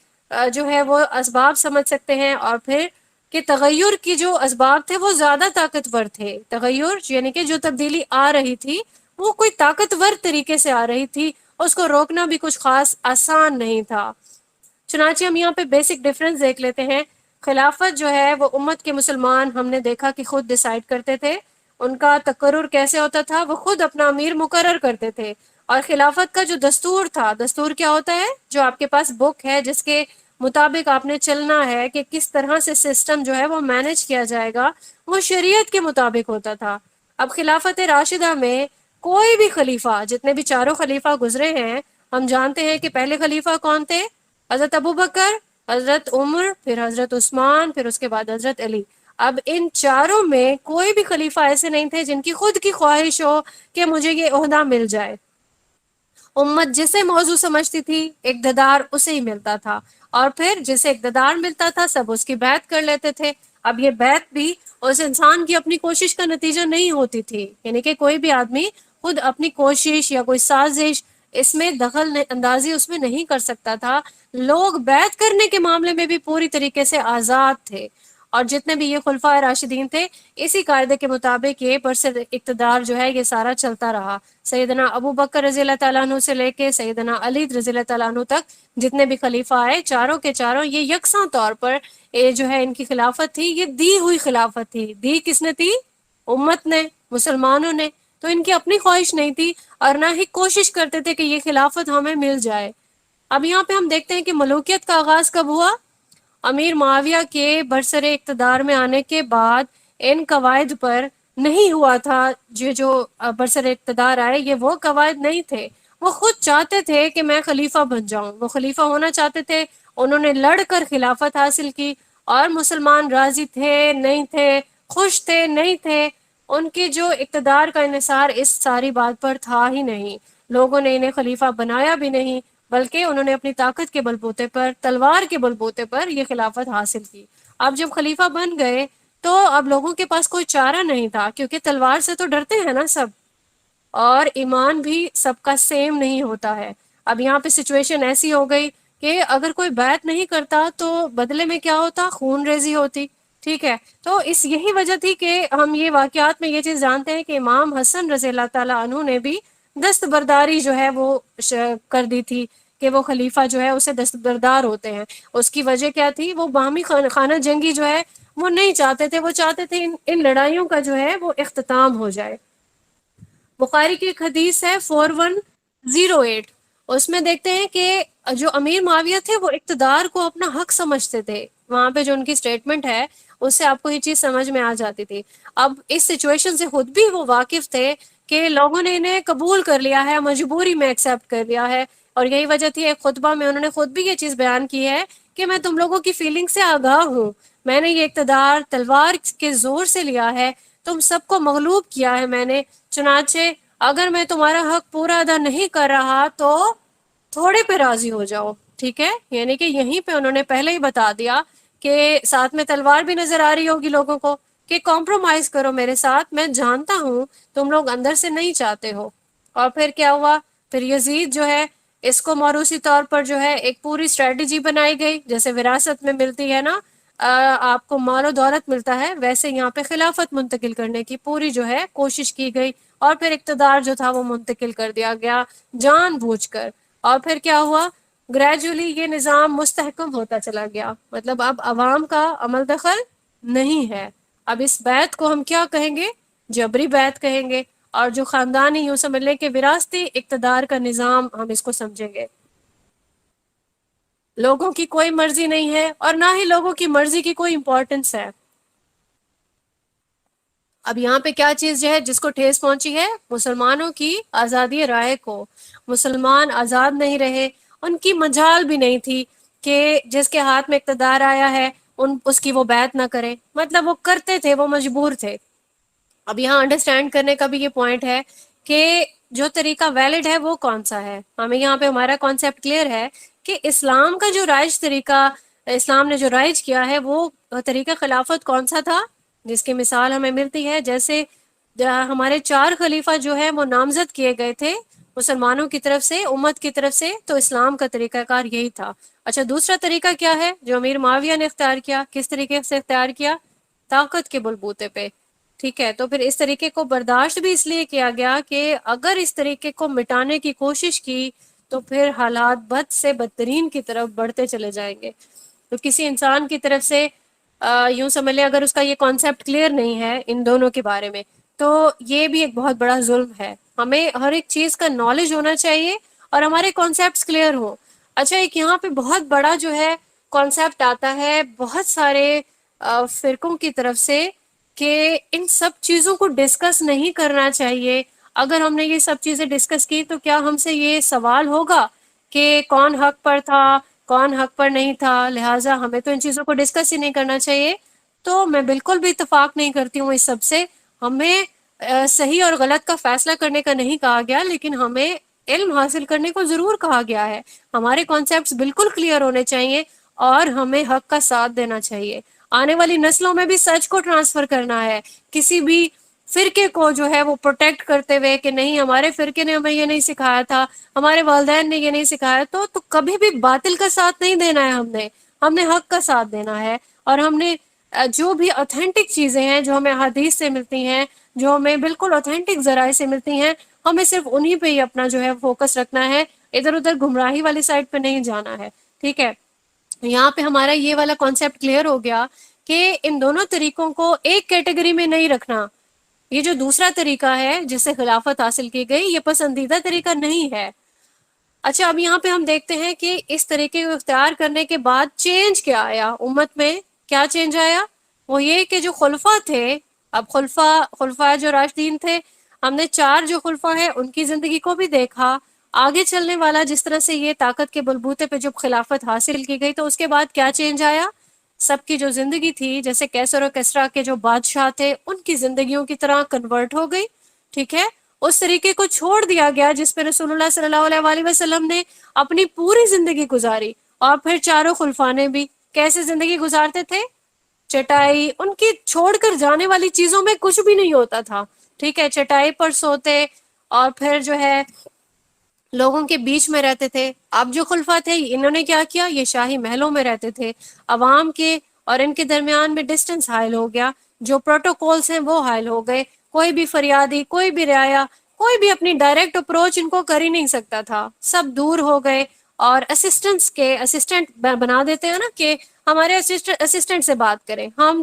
جو ہے وہ اسباب سمجھ سکتے ہیں، اور پھر کہ تغیر کی جو اسباب تھے وہ زیادہ طاقتور تھے۔ تغیر یعنی کہ جو تبدیلی آ رہی تھی وہ کوئی طاقتور طریقے سے آ رہی تھی، اس کو روکنا بھی کچھ خاص آسان نہیں تھا۔ چنانچہ ہم یہاں پہ بیسک ڈفرنس دیکھ لیتے ہیں۔ خلافت جو ہے وہ امت کے مسلمان ہم نے دیکھا کہ خود ڈیسائیڈ کرتے تھے، ان کا تقرر کیسے ہوتا تھا، وہ خود اپنا امیر مقرر کرتے تھے۔ اور خلافت کا جو دستور تھا، دستور کیا ہوتا ہے؟ جو آپ کے پاس بک ہے جس کے مطابق آپ نے چلنا ہے کہ کس طرح سے سسٹم جو ہے وہ مینج کیا جائے گا، وہ شریعت کے مطابق ہوتا تھا۔ اب خلافت راشدہ میں کوئی بھی خلیفہ، جتنے بھی 4 خلیفہ گزرے ہیں، ہم جانتے ہیں کہ پہلے خلیفہ کون تھے؟ حضرت ابو بکر، حضرت عمر، پھر حضرت عثمان، پھر اس کے بعد حضرت علی۔ اب ان 4 میں کوئی بھی خلیفہ ایسے نہیں تھے جن کی خود کی خواہش ہو کہ مجھے یہ عہدہ مل جائے۔ امت جسے موضوع سمجھتی تھی اقتدار اسے ہی ملتا تھا، اور پھر جسے اقتدار ملتا تھا سب اس کی بیعت کر لیتے تھے۔ اب یہ بیعت بھی اس انسان کی اپنی کوشش کا نتیجہ نہیں ہوتی تھی، یعنی کہ کوئی بھی آدمی خود اپنی کوشش یا کوئی سازش اس میں دخل اندازی اس میں نہیں کر سکتا تھا۔ لوگ بیعت کرنے کے معاملے میں بھی پوری طریقے سے آزاد تھے، اور جتنے بھی یہ خلفائے راشدین تھے اسی قاعدے کے مطابق یہ برسر اقتدار جو ہے یہ سارا چلتا رہا۔ سیدنا ابو بکر رضی اللہ تعالیٰ عنہ سے لے کے سیدنا علی رضی اللہ تعالیٰ عنہ تک جتنے بھی خلیفہ آئے، چاروں کے چاروں یہ یکساں طور پر یہ جو ہے ان کی خلافت تھی، یہ دی ہوئی خلافت تھی۔ دی کس نے تھی؟ امت نے، مسلمانوں نے۔ تو ان کی اپنی خواہش نہیں تھی اور نہ ہی کوشش کرتے تھے کہ یہ خلافت ہمیں مل جائے۔ اب یہاں پہ ہم دیکھتے ہیں کہ ملوکیت کا آغاز کب ہوا؟ امیر معاویہ کے برسر اقتدار میں آنے کے بعد ان قواعد پر نہیں ہوا تھا۔ جو برسر اقتدار آئے یہ وہ قواعد نہیں تھے، وہ خود چاہتے تھے کہ میں خلیفہ بن جاؤں، وہ خلیفہ ہونا چاہتے تھے، انہوں نے لڑ کر خلافت حاصل کی، اور مسلمان راضی تھے نہیں تھے، خوش تھے نہیں تھے، ان کی جو اقتدار کا انحصار اس ساری بات پر تھا ہی نہیں۔ لوگوں نے انہیں خلیفہ بنایا بھی نہیں، بلکہ انہوں نے اپنی طاقت کے بل بوتے پر، تلوار کے بل بوتے پر یہ خلافت حاصل کی۔ اب جب خلیفہ بن گئے تو اب لوگوں کے پاس کوئی چارہ نہیں تھا، کیونکہ تلوار سے تو ڈرتے ہیں نا سب، اور ایمان بھی سب کا سیم نہیں ہوتا ہے۔ اب یہاں پہ سچویشن ایسی ہو گئی کہ اگر کوئی بیعت نہیں کرتا تو بدلے میں کیا ہوتا؟ خون ریزی ہوتی، ٹھیک ہے۔ تو اس یہی وجہ تھی کہ ہم یہ واقعات میں یہ چیز جانتے ہیں کہ امام حسن رضی اللہ تعالیٰ عنہ نے بھی دستبرداری جو ہے وہ کر دی تھی کہ وہ خلیفہ جو ہے اسے دستبردار ہوتے ہیں. اس کی وجہ کیا تھی؟ وہ باہمی خانہ جنگی جو ہے وہ نہیں چاہتے تھے، وہ چاہتے تھے ان لڑائیوں کا جو ہے وہ اختتام ہو جائے. بخاری کی ایک حدیث ہے 4108، اس میں دیکھتے ہیں کہ جو امیر معاویہ تھے وہ اقتدار کو اپنا حق سمجھتے تھے. وہاں پہ جو ان کی سٹیٹمنٹ ہے اس سے آپ کو یہ چیز سمجھ میں آ جاتی تھی. اب اس سچویشن سے خود بھی وہ واقف تھے کہ لوگوں نے انہیں قبول کر لیا ہے، مجبوری میں ایکسیپٹ کر لیا ہے. اور یہی وجہ تھی ایک خطبہ میں انہوں نے خود بھی یہ چیز بیان کی ہے کہ میں تم لوگوں کی فیلنگ سے آگاہ ہوں، میں نے یہ اقتدار تلوار کے زور سے لیا ہے، تم سب کو مغلوب کیا ہے میں نے، چنانچہ اگر میں تمہارا حق پورا ادا نہیں کر رہا تو تھوڑے پہ راضی ہو جاؤ. ٹھیک ہے، یعنی کہ یہیں پہ انہوں نے پہلے ہی بتا دیا کہ ساتھ میں تلوار بھی نظر آ رہی ہوگی لوگوں کو کہ کمپرومائز کرو میرے ساتھ، میں جانتا ہوں تم لوگ اندر سے نہیں چاہتے ہو. اور پھر کیا ہوا؟ پھر یزید جو ہے اس کو موروثی طور پر جو ہے ایک پوری اسٹریٹجی بنائی گئی، جیسے وراثت میں ملتی ہے نا آپ کو مال و دولت ملتا ہے، ویسے یہاں پہ خلافت منتقل کرنے کی پوری جو ہے کوشش کی گئی. اور پھر اقتدار جو تھا وہ منتقل کر دیا گیا جان بوجھ کر. اور پھر کیا ہوا؟ گریجولی یہ نظام مستحکم ہوتا چلا گیا، مطلب اب عوام کا عمل دخل نہیں ہے. اب اس بیعت کو ہم کیا کہیں گے؟ جبری بیعت کہیں گے. اور جو خاندانی یوں سمجھ لیں کہ وراثتی اقتدار کا نظام ہم اس کو سمجھیں گے. لوگوں کی کوئی مرضی نہیں ہے اور نہ ہی لوگوں کی مرضی کی کوئی امپورٹنس ہے. اب یہاں پہ کیا چیز جو ہے جس کو ٹھیس پہنچی ہے؟ مسلمانوں کی آزادی رائے کو. مسلمان آزاد نہیں رہے، ان کی مجال بھی نہیں تھی کہ جس کے ہاتھ میں اقتدار آیا ہے اس کی وہ بیعت نہ کریں، مطلب وہ کرتے تھے، وہ مجبور تھے. اب یہاں انڈرسٹینڈ کرنے کا بھی یہ پوائنٹ ہے کہ جو طریقہ ویلڈ ہے وہ کون سا ہے. ہمیں یہاں پہ ہمارا کانسیپٹ کلیئر ہے کہ اسلام کا جو رائج طریقہ اسلام نے جو رائج کیا ہے وہ طریقہ خلافت کون سا تھا، جس کی مثال ہمیں ملتی ہے جیسے ہمارے 4 خلیفہ جو ہے وہ نامزد کیے گئے تھے مسلمانوں کی طرف سے، امت کی طرف سے، تو اسلام کا طریقہ کار یہی تھا. اچھا، دوسرا طریقہ کیا ہے جو امیر معاویہ نے اختیار کیا؟ کس طریقے سے اختیار کیا؟ طاقت کے بلبوتے پہ. ٹھیک ہے، تو پھر اس طریقے کو برداشت بھی اس لیے کیا گیا کہ اگر اس طریقے کو مٹانے کی کوشش کی تو پھر حالات بد سے بدترین کی طرف بڑھتے چلے جائیں گے. تو کسی انسان کی طرف سے یوں سمجھ لیں اگر اس کا یہ کانسیپٹ کلیئر نہیں ہے ان دونوں کے بارے میں تو یہ بھی ایک بہت بڑا ظلم ہے. ہمیں ہر ایک چیز کا نالج ہونا چاہیے اور ہمارے کانسیپٹس کلیئر ہوں. اچھا، ایک یہاں پہ بہت بڑا جو ہے کانسیپٹ آتا ہے بہت سارے فرقوں کی طرف سے کہ ان سب چیزوں کو ڈسکس نہیں کرنا چاہیے. اگر ہم نے یہ سب چیزیں ڈسکس کی تو کیا ہم سے یہ سوال ہوگا کہ کون حق پر تھا، کون حق پر نہیں تھا، لہٰذا ہمیں تو ان چیزوں کو ڈسکس ہی نہیں کرنا چاہیے. تو میں بالکل بھی اتفاق نہیں کرتی ہوں اس سب سے. ہمیں صحیح اور غلط کا فیصلہ کرنے کا نہیں کہا گیا، لیکن ہمیں علم حاصل کرنے کو ضرور کہا گیا ہے. ہمارے کانسیپٹس بالکل کلیئر ہونے چاہیے اور ہمیں حق کا ساتھ دینا چاہیے. آنے والی نسلوں میں بھی سچ کو ٹرانسفر کرنا ہے، کسی بھی فرقے کو جو ہے وہ پروٹیکٹ کرتے ہوئے کہ نہیں ہمارے فرقے نے ہمیں یہ نہیں سکھایا تھا، ہمارے والدین نے یہ نہیں سکھایا. تو کبھی بھی باطل کا ساتھ نہیں دینا ہے، ہم نے حق کا ساتھ دینا ہے. اور ہم نے جو بھی اوتھینٹک چیزیں ہیں جو ہمیں حدیث سے ملتی ہیں، جو ہمیں بالکل اوتھینٹک ذرائع سے ملتی ہیں، ہمیں صرف انہی پہ ہی اپنا جو ہے فوکس رکھنا ہے، ادھر ادھر گمراہی والی سائڈ پہ نہیں جانا ہے. ٹھیک ہے، یہاں پہ ہمارا یہ والا کانسیپٹ کلیئر ہو گیا کہ ان دونوں طریقوں کو ایک کیٹیگری میں نہیں رکھنا. یہ جو دوسرا طریقہ ہے جس سے خلافت حاصل کی گئی یہ پسندیدہ طریقہ نہیں ہے. اچھا، اب یہاں پہ ہم دیکھتے ہیں کہ اس طریقے کو اختیار کرنے کے بعد چینج کیا آیا امت میں. کیا چینج آیا؟ وہ یہ کہ جو خلفاء تھے، اب خلفاء جو راشدین تھے، ہم نے 4 جو خلفاء ہیں ان کی زندگی کو بھی دیکھا. آگے چلنے والا جس طرح سے یہ طاقت کے بلبوتے پہ جب خلافت حاصل کی گئی تو اس کے بعد کیا چینج آیا؟ سب کی جو زندگی تھی جیسے کیسر و کسریٰ کے جو بادشاہ تھے ان کی زندگیوں کی طرح کنورٹ ہو گئی. ٹھیک ہے، اس طریقے کو چھوڑ دیا گیا جس پہ رسول اللہ صلی اللہ علیہ وآلہ وسلم نے اپنی پوری زندگی گزاری. اور پھر 4 خلفاء نے بھی کیسے زندگی گزارتے تھے؟ چٹائی، ان کی چھوڑ کر جانے والی چیزوں میں کچھ بھی نہیں ہوتا تھا. ٹھیک ہے، چٹائی پر سوتے اور پھر جو ہے لوگوں کے بیچ میں رہتے تھے. اب جو خلفاء تھے انہوں نے کیا کیا؟ یہ شاہی محلوں میں رہتے تھے. عوام کے اور ان کے درمیان میں ڈسٹنس حائل ہو گیا، جو پروٹوکولز ہیں وہ حائل ہو گئے. کوئی بھی فریادی، کوئی بھی رعایا، کوئی بھی اپنی ڈائریکٹ اپروچ ان کو کر ہی نہیں سکتا تھا، سب دور ہو گئے. اور اسسٹنٹ بنا دیتے ہیں نا کہ ہمارے اسسٹنٹ سے بات کریں، ہم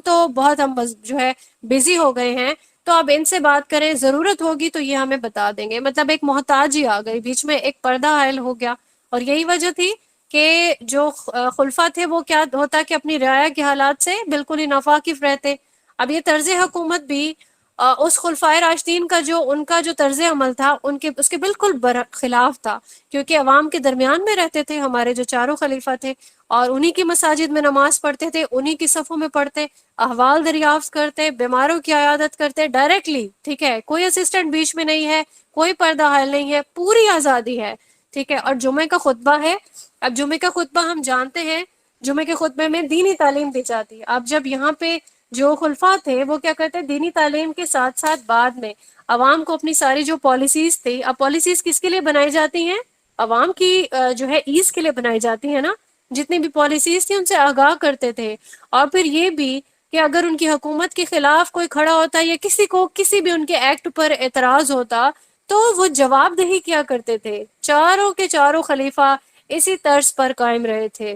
بس جو ہے بزی ہو گئے ہیں، تو اب ان سے بات کریں، ضرورت ہوگی تو یہ ہمیں بتا دیں گے. مطلب ایک محتاجی آ گئی بیچ میں، ایک پردہ حائل ہو گیا. اور یہی وجہ تھی کہ جو خلفاء تھے وہ کیا ہوتا کہ اپنی رعایا کے حالات سے بالکل ہی ناواقف رہتے. اب یہ طرز حکومت بھی اس خلفائے راشدین کا ان کا جو طرز عمل تھا اس کے بالکل برخلاف تھا، کیونکہ عوام کے درمیان میں رہتے تھے ہمارے جو چاروں خلیفہ تھے، اور انہی کی مساجد میں نماز پڑھتے تھے، انہی کی صفوں میں پڑھتے، احوال دریافت کرتے، بیماروں کی عیادت کرتے ڈائریکٹلی. ٹھیک ہے، کوئی اسسٹنٹ بیچ میں نہیں ہے، کوئی پردہ حائل نہیں ہے، پوری آزادی ہے. ٹھیک ہے. اور جمعے کا خطبہ ہے، اب جمعے کا خطبہ ہم جانتے ہیں، جمعے کے خطبے میں دینی تعلیم دی جاتی ہے. اب جب یہاں پہ جو خلفاء تھے وہ کیا کرتے ہیں، دینی تعلیم کے ساتھ ساتھ بعد میں عوام کو اپنی ساری جو پالیسیز تھی، اب پالیسیز کس کے لیے بنائی جاتی ہیں، عوام کی جو ہے ایز کے لیے بنائی جاتی ہے نا. جتنی بھی پالیسیز تھی ان سے آگاہ کرتے تھے. اور پھر یہ بھی کہ اگر ان کی حکومت کے خلاف کوئی کھڑا ہوتا یا کسی کو کسی بھی ان کے ایکٹ پر اعتراض ہوتا تو وہ جواب دہی کیا کرتے تھے. چاروں کے چاروں خلیفہ اسی طرز پر قائم رہے تھے.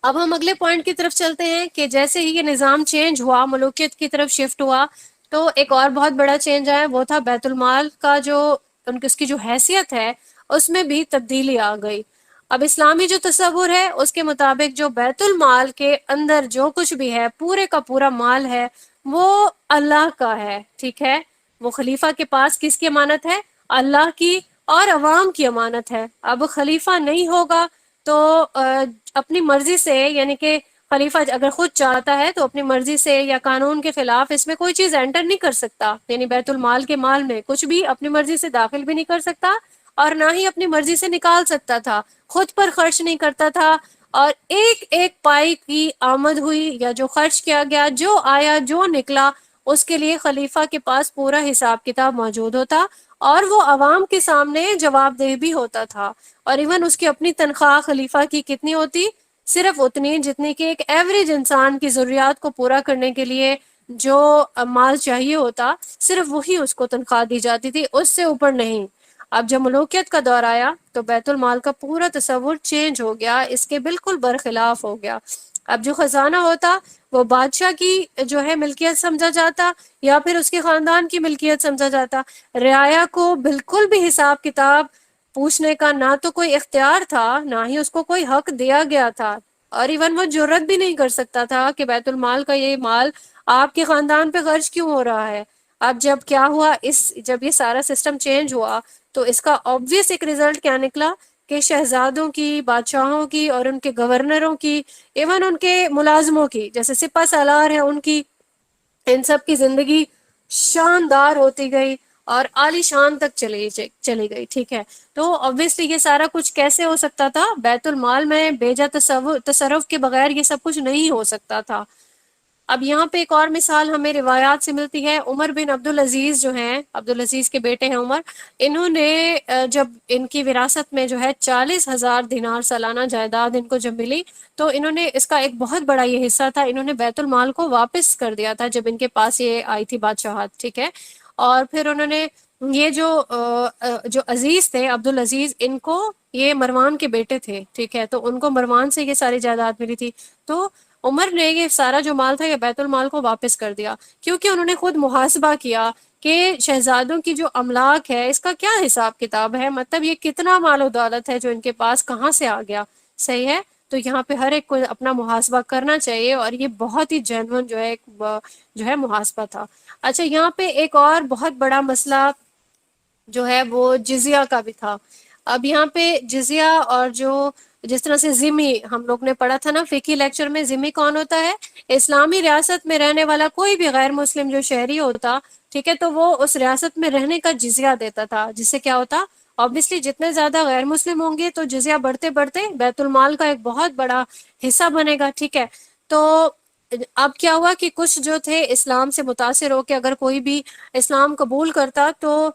اب ہم اگلے پوائنٹ کی طرف چلتے ہیں کہ جیسے ہی یہ نظام چینج ہوا، ملوکیت کی طرف شفٹ ہوا، تو ایک اور بہت بڑا چینج آیا، وہ تھا بیت المال کا جو اس کی جو حیثیت ہے اس میں بھی تبدیلی آ گئی. اب اسلامی جو تصور ہے اس کے مطابق جو بیت المال کے اندر جو کچھ بھی ہے، پورے کا پورا مال ہے، وہ اللہ کا ہے. ٹھیک ہے، وہ خلیفہ کے پاس کس کی امانت ہے، اللہ کی اور عوام کی امانت ہے. اب خلیفہ نہیں ہوگا تو اپنی مرضی سے، یعنی کہ خلیفہ اگر خود چاہتا ہے تو اپنی مرضی سے یا قانون کے خلاف اس میں کوئی چیز انٹر نہیں کر سکتا، یعنی بیت المال کے مال میں کچھ بھی اپنی مرضی سے داخل بھی نہیں کر سکتا اور نہ ہی اپنی مرضی سے نکال سکتا تھا، خود پر خرچ نہیں کرتا تھا. اور ایک ایک پائی کی آمد ہوئی یا جو خرچ کیا گیا، جو آیا جو نکلا، اس کے لیے خلیفہ کے پاس پورا حساب کتاب موجود ہوتا اور وہ عوام کے سامنے جواب دہ بھی ہوتا تھا. اور ایون اس کی اپنی تنخواہ خلیفہ کی کتنی ہوتی، صرف اتنی جتنی کہ ایک ایوریج انسان کی ضروریات کو پورا کرنے کے لیے جو مال چاہیے ہوتا، صرف وہی اس کو تنخواہ دی جاتی تھی، اس سے اوپر نہیں. اب جب ملوکیت کا دور آیا تو بیت المال کا پورا تصور چینج ہو گیا، اس کے بالکل برخلاف ہو گیا. اب جو خزانہ ہوتا وہ بادشاہ کی جو ہے ملکیت سمجھا جاتا یا پھر اس کے خاندان کی ملکیت سمجھا جاتا. رعایا کو بالکل بھی حساب کتاب پوچھنے کا نہ تو کوئی اختیار تھا، نہ ہی اس کو کوئی حق دیا گیا تھا. اور ایون وہ جرت بھی نہیں کر سکتا تھا کہ بیت المال کا یہ مال آپ کے خاندان پہ خرچ کیوں ہو رہا ہے. اب جب کیا ہوا، جب یہ سارا سسٹم چینج ہوا تو اس کا آبویس ایک ریزلٹ کیا نکلا کہ شہزادوں کی، بادشاہوں کی اور ان کے گورنروں کی، ایون ان کے ملازموں کی، جیسے سپہ سالار ہیں ان کی، ان سب کی زندگی شاندار ہوتی گئی اور عالی شان تک چلی گئی. ٹھیک ہے، تو obviously یہ سارا کچھ کیسے ہو سکتا تھا، بیت المال میں بیجا تصرف کے بغیر یہ سب کچھ نہیں ہو سکتا تھا. اب یہاں پہ ایک اور مثال ہمیں روایات سے ملتی ہے. عمر بن عبدالعزیز جو ہیں، عبدالعزیز کے بیٹے ہیں عمر، انہوں نے جب ان کی وراثت میں جو ہے 40,000 دینار سالانہ جائیداد ان کو جب ملی تو انہوں نے اس کا ایک بہت بڑا یہ حصہ تھا، انہوں نے بیت المال کو واپس کر دیا تھا جب ان کے پاس یہ آئی تھی بادشاہت. ٹھیک ہے، اور پھر انہوں نے یہ جو عزیز تھے عبدالعزیز، ان کو یہ مروان کے بیٹے تھے. ٹھیک ہے، تو ان کو مروان سے یہ ساری جائیداد ملی تھی. تو عمر نے یہ سارا جو مال تھا یہ بیت المال کو واپس کر دیا، کیونکہ انہوں نے خود محاسبہ کیا کہ شہزادوں کی جو املاک ہے اس کا کیا حساب کتاب ہے، مطلب یہ کتنا مال و دولت ہے جو ان کے پاس کہاں سے آ گیا. صحیح ہے، تو یہاں پہ ہر ایک کو اپنا محاسبہ کرنا چاہیے، اور یہ بہت ہی جینون جو ہے محاسبہ تھا. اچھا، یہاں پہ ایک اور بہت بڑا مسئلہ جو ہے وہ جزیہ کا بھی تھا. اب یہاں پہ جزیہ اور جس طرح سے ذمہ ہم لوگ نے پڑھا تھا نا فقہی لیکچر میں، ذمہ کون ہوتا ہے، اسلامی ریاست میں رہنے والا کوئی بھی غیر مسلم جو شہری ہوتا. ٹھیک ہے، تو وہ اس ریاست میں رہنے کا جزیہ دیتا تھا، جس سے کیا ہوتا، obviously جتنے زیادہ غیر مسلم ہوں گے تو جزیہ بڑھتے بڑھتے بیت المال کا ایک بہت بڑا حصہ بنے گا. ٹھیک ہے، تو اب کیا ہوا کہ کچھ جو تھے اسلام سے متاثر ہو کے اگر کوئی بھی اسلام قبول کرتا تو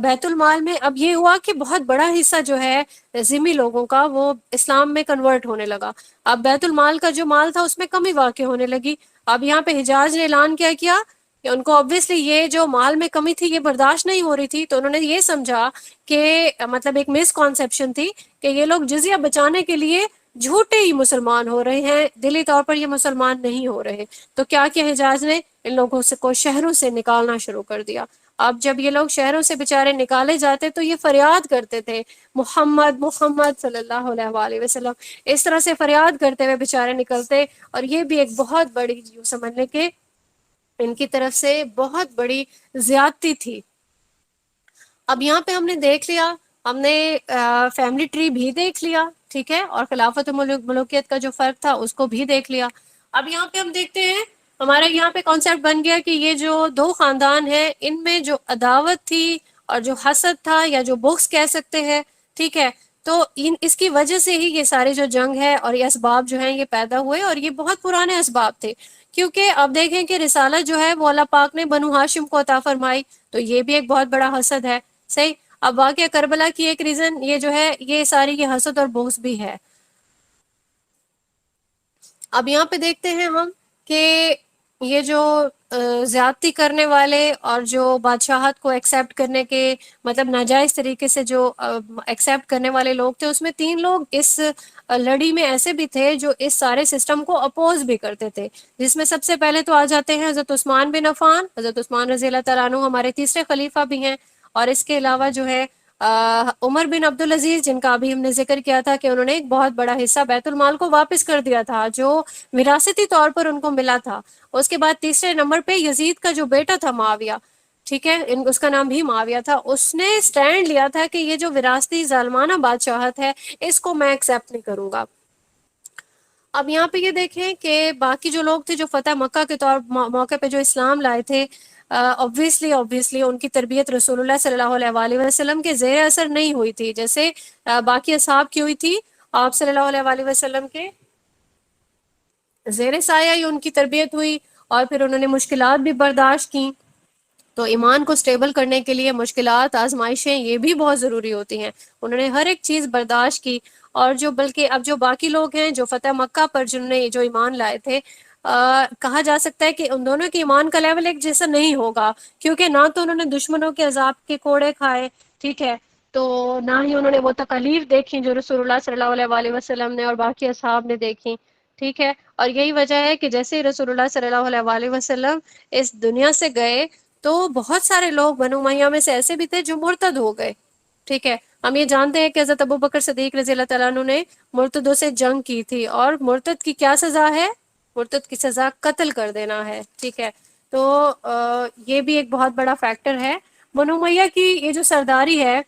بیت المال میں اب یہ ہوا کہ بہت بڑا حصہ جو ہے ذمی لوگوں کا وہ اسلام میں کنورٹ ہونے لگا. اب بیت المال کا جو مال تھا اس میں کمی واقع ہونے لگی. اب یہاں پہ حجاز نے اعلان کیا کہ ان کو obviously یہ جو مال میں کمی تھی یہ برداشت نہیں ہو رہی تھی، تو انہوں نے یہ سمجھا کہ مطلب ایک مس کانسیپشن تھی کہ یہ لوگ جزیہ بچانے کے لیے جھوٹے ہی مسلمان ہو رہے ہیں، دلی طور پر یہ مسلمان نہیں ہو رہے. تو کیا کیا حجاز نے ان لوگوں سے کو شہروں سے نکالنا شروع کر دیا. اب جب یہ لوگ شہروں سے بیچارے نکالے جاتے تو یہ فریاد کرتے تھے محمد محمد صلی اللہ علیہ وآلہ وسلم، اس طرح سے فریاد کرتے ہوئے بیچارے نکلتے. اور یہ بھی ایک بہت بڑی یوں سمجھنے کے ان کی طرف سے بہت بڑی زیادتی تھی. اب یہاں پہ ہم نے دیکھ لیا، ہم نے فیملی ٹری بھی دیکھ لیا، ٹھیک ہے، اور خلافت و ملوکیت کا جو فرق تھا اس کو بھی دیکھ لیا. اب یہاں پہ ہم دیکھتے ہیں ہمارا یہاں پہ کانسیپٹ بن گیا کہ یہ جو دو خاندان ہیں ان میں جو عداوت تھی اور جو حسد تھا یا جو بغض کہہ سکتے ہیں، ٹھیک ہے، تو اس کی وجہ سے ہی یہ سارے جو جنگ ہے اور یہ اسباب جو ہیں یہ پیدا ہوئے، اور یہ بہت پرانے اسباب تھے. کیونکہ اب دیکھیں کہ رسالت جو ہے وہ اللہ پاک نے بنو ہاشم کو عطا فرمائی، تو یہ بھی ایک بہت بڑا حسد ہے. صحیح. اب واقعہ کربلا کی ایک ریزن یہ جو ہے یہ ساری یہ حسد اور بغض بھی ہے. اب یہاں پہ دیکھتے ہیں ہم کہ یہ جو زیادتی کرنے والے اور جو بادشاہت کو ایکسیپٹ کرنے کے مطلب ناجائز طریقے سے جو ایکسیپٹ کرنے والے لوگ تھے، اس میں 3 لوگ اس لڑی میں ایسے بھی تھے جو اس سارے سسٹم کو اپوز بھی کرتے تھے، جس میں سب سے پہلے تو آ جاتے ہیں حضرت عثمان بن عفان. حضرت عثمان رضی اللہ تعالیٰ عنہ ہمارے تیسرے خلیفہ بھی ہیں، اور اس کے علاوہ جو ہے عمر بن عبدالعزیز، جن کا ابھی ہم نے ذکر کیا تھا کہ انہوں نے ایک بہت بڑا حصہ بیت المال کو واپس کر دیا تھا جو وراثتی طور پر ان کو ملا تھا. اس کے بعد تیسرے نمبر پہ یزید کا جو بیٹا تھا معاویہ، ٹھیک ہے، اس کا نام بھی معاویہ تھا، اس نے سٹینڈ لیا تھا کہ یہ جو وراثتی ظالمانہ بادشاہت ہے اس کو میں ایکسیپٹ نہیں کروں گا. اب یہاں پہ یہ دیکھیں کہ باقی جو لوگ تھے جو فتح مکہ کے موقع پہ جو اسلام لائے تھے، obviously ان کی تربیت رسول اللہ صلی اللہ علیہ وآلہ وسلم کے زیر اثر نہیں ہوئی تھی جیسے باقی اصحاب کی ہوئی تھی. آپ صلی اللہ علیہ وآلہ وسلم کے زیر سایہ ہی ان کی تربیت ہوئی، اور پھر انہوں نے مشکلات بھی برداشت کی. تو ایمان کو سٹیبل کرنے کے لیے مشکلات، آزمائشیں یہ بھی بہت ضروری ہوتی ہیں. انہوں نے ہر ایک چیز برداشت کی. اور جو بلکہ اب جو باقی لوگ ہیں جو فتح مکہ پر جنہوں نے جو ایمان لائے تھے، کہا جا سکتا ہے کہ ان دونوں کے ایمان کا لیول ایک جیسا نہیں ہوگا، کیونکہ نہ تو انہوں نے دشمنوں کے عذاب کے کوڑے کھائے، ٹھیک ہے، تو نہ ہی انہوں نے وہ تکالیف دیکھی جو رسول اللہ صلی اللہ علیہ وآلہ وسلم نے اور باقی اصحاب نے دیکھی، ٹھیک ہے. اور یہی وجہ ہے کہ جیسے رسول اللہ صلی اللہ علیہ وآلہ وسلم اس دنیا سے گئے تو بہت سارے لوگ بنو امیہ میں سے ایسے بھی تھے جو مرتد ہو گئے، ٹھیک ہے. ہم یہ جانتے ہیں کہ حضرت ابو بکر صدیق رضی اللہ تعالیٰ عنہ نے مرتدوں سے جنگ کی تھی، اور مرتد کی کیا سزا ہے؟ مرتد کی سزا قتل کر دینا ہے، ٹھیک ہے. تو یہ بھی ایک بہت بڑا فیکٹر ہے. بنو امیہ کی یہ جو سرداری ہے،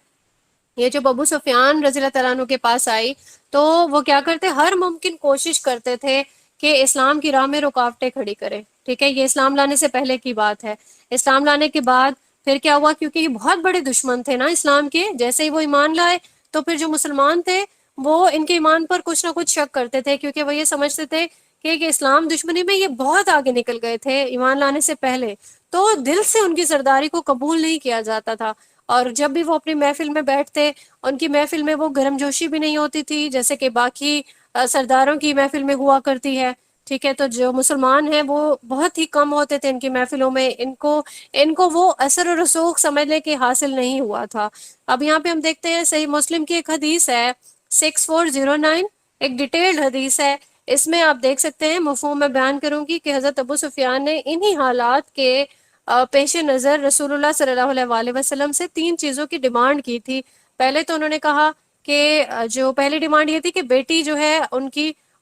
یہ جب ابو سفیان رضی اللہ تعالیٰ عنہ کے پاس آئی تو وہ کیا کرتے، ہر ممکن کوشش کرتے تھے کہ اسلام کی راہ میں رکاوٹیں کھڑی کرے، ٹھیک ہے. یہ اسلام لانے سے پہلے کی بات ہے. اسلام لانے کے بعد پھر کیا ہوا، کیونکہ یہ بہت بڑے دشمن تھے نا اسلام کے، جیسے ہی وہ ایمان لائے تو پھر جو مسلمان تھے وہ ان کے ایمان پر کچھ نہ کچھ شک کرتے تھے، کیونکہ وہ یہ سمجھتے تھے کہ اسلام دشمنی میں یہ بہت آگے نکل گئے تھے ایمان لانے سے پہلے، تو دل سے ان کی سرداری کو قبول نہیں کیا جاتا تھا. اور جب بھی وہ اپنی محفل میں بیٹھتے، ان کی محفل میں وہ گرم جوشی بھی نہیں ہوتی تھی جیسے کہ باقی سرداروں کی محفل میں ہوا کرتی ہے، ٹھیک ہے. تو جو مسلمان ہیں وہ بہت ہی کم ہوتے تھے ان کی محفلوں میں، ان کو وہ اثر و رسوخ سمجھنے کے حاصل نہیں ہوا تھا. اب یہاں پہ ہم دیکھتے ہیں صحیح مسلم کی ایک حدیث ہے 6409، ایک ڈیٹیلڈ حدیث ہے. اس میں آپ دیکھ سکتے ہیں، مفہوم میں بیان کروں گی کہ حضرت ابو سفیان نے انہی حالات کے پیش نظر رسول اللہ صلی اللہ علیہ وآلہ وسلم سے 3 چیزوں کی ڈیمانڈ کی تھی. پہلے تو انہوں نے کہا کہ جو پہلی ڈیمانڈ یہ تھی کہ بیٹی جو ہے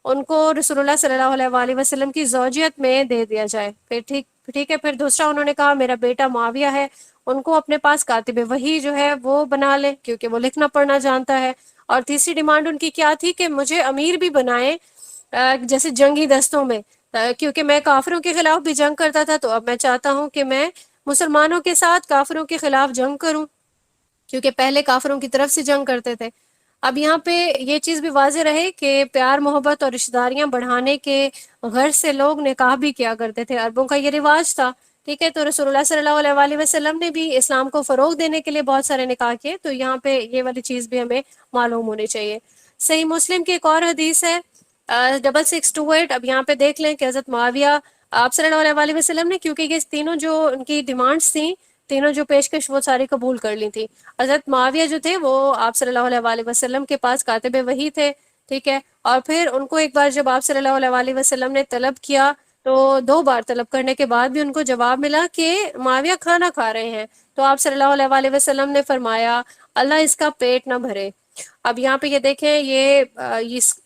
ان کو رسول اللہ صلی اللہ علیہ وآلہ وسلم کی زوجیت میں دے دیا جائے. پھر ٹھیک ہے. پھر دوسرا انہوں نے کہا میرا بیٹا معاویہ ہے، ان کو اپنے پاس کاتب وحی جو ہے وہ بنا لے کیونکہ وہ لکھنا پڑھنا جانتا ہے. اور تیسری ڈیمانڈ ان کی کیا تھی کہ مجھے امیر بھی بنائیں جیسے جنگی دستوں میں، کیونکہ میں کافروں کے خلاف بھی جنگ کرتا تھا، تو اب میں چاہتا ہوں کہ میں مسلمانوں کے ساتھ کافروں کے خلاف جنگ کروں، کیونکہ پہلے کافروں کی طرف سے جنگ کرتے تھے. اب یہاں پہ یہ چیز بھی واضح رہے کہ پیار محبت اور رشتہ داریاں بڑھانے کے غرض سے لوگ نکاح بھی کیا کرتے تھے، عربوں کا یہ رواج تھا، ٹھیک ہے. تو رسول اللہ صلی اللہ علیہ وآلہ وسلم نے بھی اسلام کو فروغ دینے کے لیے بہت سارے نکاح کیے. تو یہاں پہ یہ والی چیز بھی ہمیں معلوم ہونی چاہیے. صحیح مسلم کی ایک اور حدیث ہے 6628. اب یہاں پہ دیکھ لیں کہ حضرت معاویہ آپ صلی اللہ علیہ وسلم نے کیونکہ یہ تینوں جو ان کی ڈیمانڈس تھیں، تینوں جو پیشکش وہ ساری قبول کر لی تھی. حضرت معاویہ جو تھے وہ آپ صلی اللہ علیہ وسلم کے پاس کاتب وحی تھے، ٹھیک ہے. اور پھر ان کو ایک بار جب آپ صلی اللہ علیہ وسلم نے طلب کیا تو 2 بار طلب کرنے کے بعد بھی ان کو جواب ملا کہ معاویہ کھانا کھا رہے ہیں. تو آپ صلی اللہ علیہ وسلم نے فرمایا اللہ اس کا پیٹ نہ بھرے. اب یہاں پہ یہ دیکھیں، یہ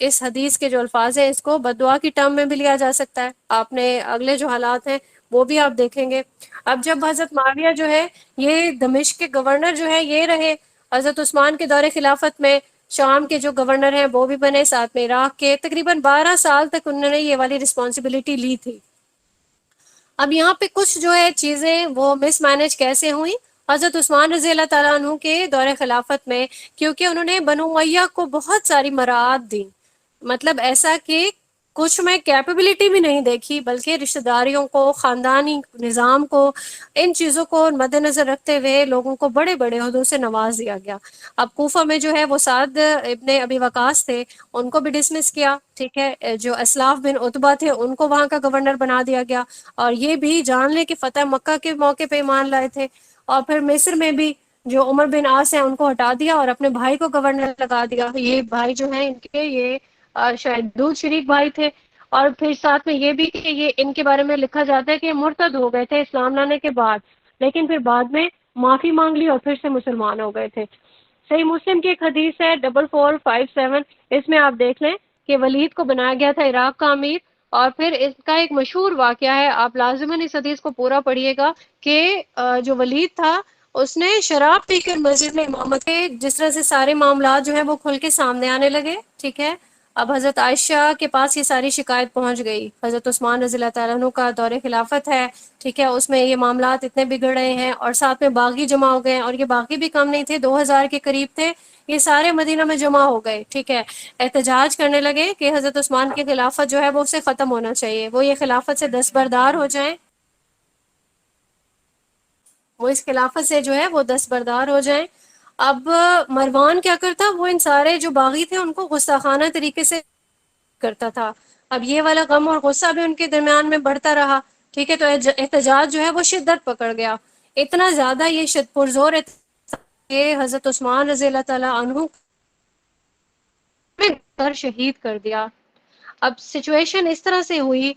اس حدیث کے جو الفاظ ہیں اس کو بددعا کی ٹرم میں بھی لیا جا سکتا ہے. آپ نے اگلے جو حالات ہیں وہ بھی آپ دیکھیں گے. اب جب حضرت معاویہ جو ہے یہ دمشق کے گورنر جو ہے یہ رہے، حضرت عثمان کے دور خلافت میں شام کے جو گورنر ہیں وہ بھی بنے، ساتھ میں عراق کے، تقریباً 12 سال تک انہوں نے یہ والی رسپانسبلٹی لی تھی. اب یہاں پہ کچھ جو ہے چیزیں وہ مس مینج کیسے ہوئیں حضرت عثمان رضی اللہ تعالیٰ عنہ کے دور خلافت میں، کیونکہ انہوں نے بنو امیہ کو بہت ساری مراعات دی. مطلب ایسا کہ کچھ میں کیپیبلٹی بھی نہیں دیکھی، بلکہ رشتہ داریوں کو، خاندانی نظام کو، ان چیزوں کو مد نظر رکھتے ہوئے لوگوں کو بڑے بڑے عہدوں سے نواز دیا گیا. اب کوفہ میں جو ہے وہ سعد ابن ابی وقاص تھے، ان کو بھی ڈسمس کیا، ٹھیک ہے. جو اسلاف بن عتبہ تھے ان کو وہاں کا گورنر بنا دیا گیا، اور یہ بھی جان لیں کہ فتح مکہ کے موقع پہ ایمان لائے تھے. اور پھر مصر میں بھی جو عمر بن عاص ہیں ان کو ہٹا دیا اور اپنے بھائی کو گورنر لگا دیا. یہ بھائی جو ہیں ان کے یہ شاید دودھ شریک بھائی تھے. اور پھر ساتھ میں یہ بھی کہ یہ ان کے بارے میں لکھا جاتا ہے کہ یہ مرتد ہو گئے تھے اسلام لانے کے بعد، لیکن پھر بعد میں معافی مانگ لی اور پھر سے مسلمان ہو گئے تھے. صحیح مسلم کی ایک حدیث ہے 4457، اس میں آپ دیکھ لیں کہ ولید کو بنایا گیا تھا عراق کا امیر. اور پھر اس کا ایک مشہور واقعہ ہے، آپ لازماً اس حدیث کو پورا پڑھیے گا، کہ جو ولید تھا اس نے شراب پی کر مسجد میں امامت کے، جس طرح سے سارے معاملات جو ہیں وہ کھل کے سامنے آنے لگے، ٹھیک ہے. اب حضرت عائشہ کے پاس یہ ساری شکایت پہنچ گئی. حضرت عثمان رضی اللہ تعالیٰ عنہ کا دور خلافت ہے، ٹھیک ہے، اس میں یہ معاملات اتنے بگڑ رہے ہیں، اور ساتھ میں باغی جمع ہو گئے ہیں، اور یہ باغی بھی کم نہیں تھے، 2000 کے قریب تھے. یہ سارے مدینہ میں جمع ہو گئے، ٹھیک ہے. احتجاج کرنے لگے کہ حضرت عثمان کی خلافت جو ہے وہ اسے ختم ہونا چاہیے، وہ یہ خلافت سے دستبردار ہو جائیں، وہ اس خلافت سے جو ہے وہ دستبردار ہو جائیں. اب مروان کیا کرتا، وہ ان سارے جو باغی تھے ان کو غصہ طریقے سے کرتا تھا. اب یہ والا غم اور غصہ بھی ان کے درمیان میں بڑھتا رہا، ٹھیک ہے. تو احتجاج جو ہے وہ شدت پکڑ گیا، اتنا زیادہ یہ پرزور کہ حضرت عثمان رضی اللہ تعالیٰ عنہ پر شہید کر دیا. اب سچویشن اس طرح سے ہوئی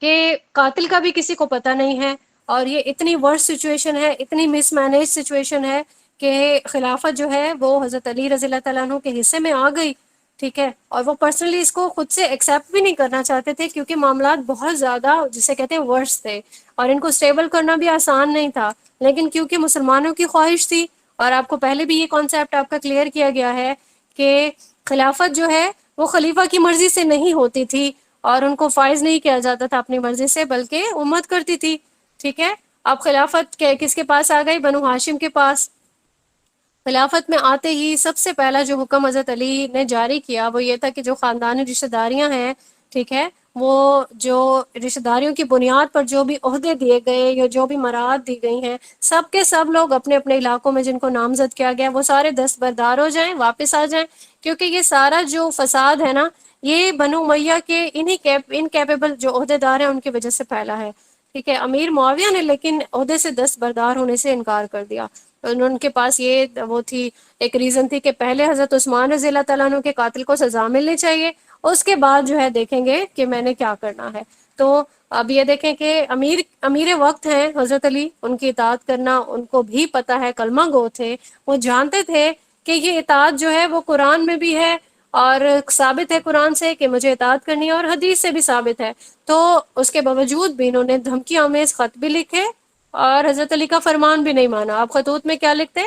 کہ قاتل کا بھی کسی کو پتہ نہیں ہے، اور یہ اتنی ورس سچویشن ہے، اتنی مس مینیج سچویشن ہے کہ خلافت جو ہے وہ حضرت علی رضی اللہ تعالیٰ عنہ کے حصے میں آ گئی، ٹھیک ہے. اور وہ پرسنلی اس کو خود سے ایکسیپٹ بھی نہیں کرنا چاہتے تھے، کیونکہ معاملات بہت زیادہ جسے کہتے ہیں ورس تھے، اور ان کو اسٹیبل کرنا بھی آسان نہیں تھا. لیکن کیونکہ مسلمانوں کی خواہش تھی، اور آپ کو پہلے بھی یہ کانسیپٹ آپ کا کلیئر کیا گیا ہے کہ خلافت جو ہے وہ خلیفہ کی مرضی سے نہیں ہوتی تھی، اور ان کو فائز نہیں کیا جاتا تھا اپنی مرضی سے، بلکہ امت کرتی تھی، ٹھیک ہے. اب خلافت کس کے پاس آ گئی؟ بنو ہاشم کے پاس. خلافت میں آتے ہی سب سے پہلا جو حکم حضرت علی نے جاری کیا وہ یہ تھا کہ جو خاندانی رشتہ داریاں ہیں، ٹھیک ہے، وہ جو رشتہ داریوں کی بنیاد پر جو بھی عہدے دیے گئے یا جو بھی مراعات دی گئی ہیں، سب کے سب لوگ اپنے اپنے علاقوں میں جن کو نامزد کیا گیا وہ سارے دستبردار ہو جائیں، واپس آ جائیں. کیونکہ یہ سارا جو فساد ہے نا، یہ بنو امیہ کے انکیپیبل جو عہدے دار ہیں ان کی وجہ سے پھیلا ہے، ٹھیک ہے. امیر معاویہ نے لیکن عہدے سے دستبردار ہونے سے انکار کر دیا. ان کے پاس یہ وہ تھی، ایک ریزن تھی کہ پہلے حضرت عثمان رضی اللہ تعالیٰ عنہ کے قاتل کو سزا ملنی چاہیے، اس کے بعد جو ہے دیکھیں گے کہ میں نے کیا کرنا ہے. تو اب یہ دیکھیں کہ امیر وقت ہیں حضرت علی، ان کی اطاعت کرنا ان کو بھی پتہ ہے، کلمہ گو تھے، وہ جانتے تھے کہ یہ اطاعت جو ہے وہ قرآن میں بھی ہے، اور ثابت ہے قرآن سے کہ مجھے اطاعت کرنی ہے، اور حدیث سے بھی ثابت ہے. تو اس کے باوجود بھی انہوں نے دھمکی آمیز خط بھی لکھے اور حضرت علی کا فرمان بھی نہیں مانا. آپ خطوط میں کیا لکھتے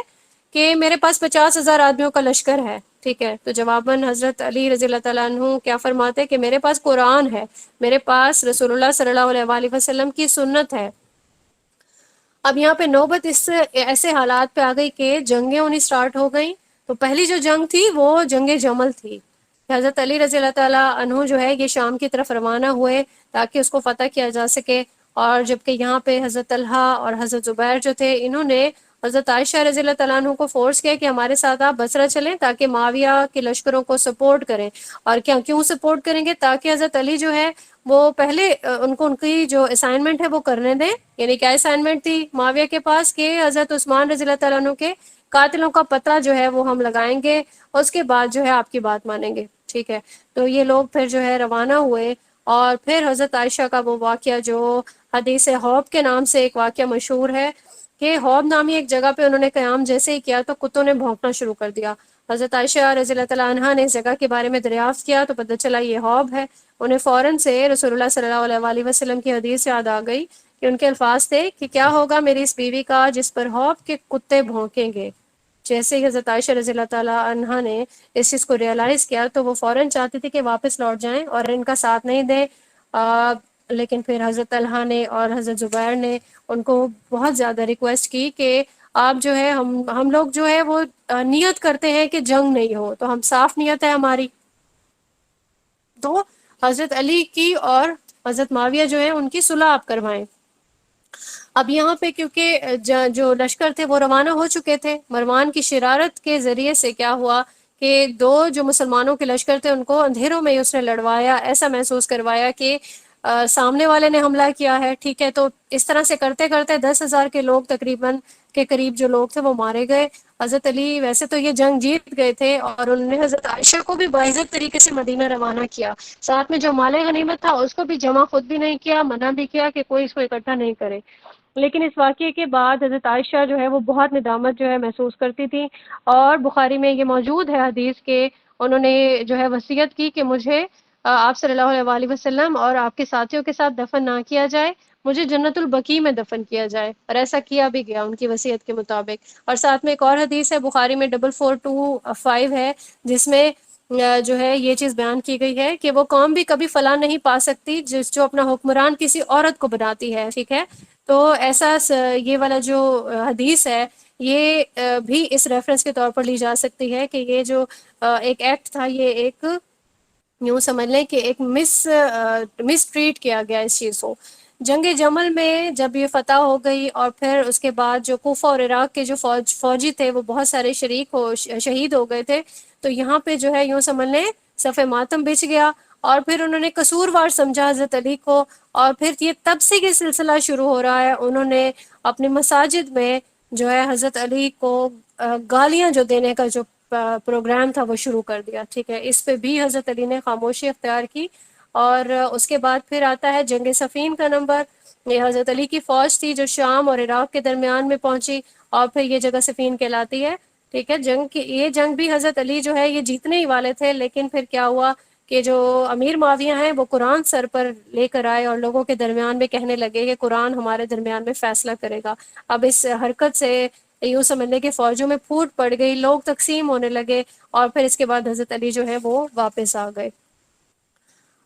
کہ میرے پاس 50,000 آدمیوں کا لشکر ہے، ٹھیک ہے. تو جواباً حضرت علی رضی اللہ تعالیٰ عنہ کیا فرماتے کہ میرے پاس قرآن ہے، میرے پاس رسول اللہ صلی اللہ علیہ وآلہ وسلم کی سنت ہے. اب یہاں پہ نوبت اس ایسے حالات پہ آ گئی کہ جنگیں ہونی سٹارٹ ہو گئیں. تو پہلی جو جنگ تھی وہ جنگ جمل تھی. حضرت علی رضی اللہ تعالیٰ عنہ جو ہے یہ شام کی طرف روانہ ہوئے تاکہ اس کو فتح کیا جا سکے، اور جبکہ یہاں پہ حضرت طلحہ اور حضرت زبیر جو تھے انہوں نے حضرت عائشہ رضی اللہ تعالیٰ عنہ کو فورس کیا کہ ہمارے ساتھ آپ بصرہ چلیں تاکہ معاویہ کے لشکروں کو سپورٹ کریں. اور کیوں سپورٹ کریں گے؟ تاکہ حضرت علی جو ہے وہ پہلے ان کو ان کی جو اسائنمنٹ ہے وہ کرنے دیں. یعنی کیا اسائنمنٹ تھی معاویہ کے پاس کہ حضرت عثمان رضی اللہ تعالیٰ عنہ کے قاتلوں کا پتہ جو ہے وہ ہم لگائیں گے, اس کے بعد جو ہے آپ کی بات مانیں گے. ٹھیک ہے, تو یہ لوگ پھر جو ہے روانہ ہوئے, اور پھر حضرت عائشہ کا وہ واقعہ جو حدیث حوض کے نام سے ایک واقعہ مشہور ہے کہ حوض نامی ایک جگہ پہ انہوں نے قیام جیسے ہی کیا تو کتوں نے بھونکنا شروع کر دیا. حضرت عائشہ رضی اللہ تعالیٰ عنہا نے اس جگہ کے بارے میں دریافت کیا تو پتہ چلا یہ حوض ہے. انہیں فوراً سے رسول اللہ صلی اللہ علیہ وسلم کی حدیث یاد آ گئی کہ ان کے الفاظ تھے کہ کیا ہوگا میری اس بیوی کا جس پر حوض کے کتے بھونکیں گے. جیسے ہی حضرت عائشہ رضی اللہ تعالیٰ عنہا نے اس چیز کو ریئلائز کیا تو وہ فوراً چاہتی تھی کہ واپس لوٹ جائیں اور ان کا ساتھ نہیں دیں, لیکن پھر حضرت طلحہ نے اور حضرت زبیر نے ان کو بہت زیادہ ریکویسٹ کی کہ آپ جو ہے ہم لوگ جو ہے وہ نیت کرتے ہیں کہ جنگ نہیں ہو, تو ہم صاف نیت ہے ہماری, تو حضرت علی کی اور حضرت معاویہ جو ہے ان کی صلح آپ کروائیں. اب یہاں پہ کیونکہ جو لشکر تھے وہ روانہ ہو چکے تھے, مروان کی شرارت کے ذریعے سے کیا ہوا کہ دو جو مسلمانوں کے لشکر تھے ان کو اندھیروں میں اس نے لڑوایا, ایسا محسوس کروایا کہ سامنے والے نے حملہ کیا ہے. ٹھیک ہے, تو اس طرح سے کرتے کرتے 10,000 کے لوگ تقریباً کے قریب جو لوگ تھے وہ مارے گئے. حضرت علی ویسے تو یہ جنگ جیت گئے تھے اور انہوں نے حضرت عائشہ کو بھی باعزت طریقے سے مدینہ روانہ کیا, ساتھ میں جو مال غنیمت تھا اس کو بھی جمع خود بھی نہیں کیا, منع بھی کیا کہ کوئی اس کو اکٹھا نہیں کرے. لیکن اس واقعے کے بعد حضرت عائشہ جو ہے وہ بہت ندامت جو ہے محسوس کرتی تھی, اور بخاری میں یہ موجود ہے حدیث کے انہوں نے جو ہے وصیت کی کہ مجھے آپ صلی اللہ علیہ وسلم اور آپ کے ساتھیوں کے ساتھ دفن نہ کیا جائے, مجھے جنت البقیع میں دفن کیا جائے, اور ایسا کیا بھی گیا ان کی وصیت کے مطابق. اور ساتھ میں ایک اور حدیث ہے بخاری میں 4425 ہے جس میں جو ہے یہ چیز بیان کی گئی ہے کہ وہ قوم بھی کبھی فلاح نہیں پا سکتی جس جو اپنا حکمران کسی عورت کو بناتی ہے. ٹھیک ہے, تو ایسا یہ والا جو حدیث ہے یہ بھی اس ریفرنس کے طور پر لی جا سکتی ہے کہ یہ جو ایک ایکٹ تھا یہ ایک یوں سمجھ لیں کہ ایک مس ٹریٹ کیا گیا اس چیز کو. جنگ جمل میں جب یہ فتح ہو گئی اور پھر اس کے بعد جو کوفہ اور عراق کے جو فوجی تھے وہ بہت سارے شہید ہو گئے تھے, تو یہاں پہ جو ہے یوں سمجھ لیں صف ماتم بچ گیا, اور پھر انہوں نے قصوروار سمجھا حضرت علی کو, اور پھر یہ تب سے یہ سلسلہ شروع ہو رہا ہے. انہوں نے اپنی مساجد میں جو ہے حضرت علی کو گالیاں جو دینے کا جو پروگرام تھا وہ شروع کر دیا. ٹھیک ہے, اس پہ بھی حضرت علی نے خاموشی اختیار کی. اور اس کے بعد پھر آتا ہے جنگ صفین کا نمبر. یہ حضرت علی کی فوج تھی جو شام اور عراق کے درمیان میں پہنچی, اور پھر یہ جگہ صفین کہلاتی ہے. ٹھیک ہے, یہ جنگ بھی حضرت علی جو ہے یہ جیتنے ہی والے تھے, لیکن پھر کیا ہوا کہ جو امیر معاویہ ہیں وہ قرآن سر پر لے کر آئے اور لوگوں کے درمیان میں کہنے لگے کہ قرآن ہمارے درمیان میں فیصلہ کرے گا. اب اس حرکت سے یوں سمجھنے کہ فوجوں میں پھوٹ پڑ گئی, لوگ تقسیم ہونے لگے, اور پھر اس کے بعد حضرت علی جو ہے وہ واپس آ گئے.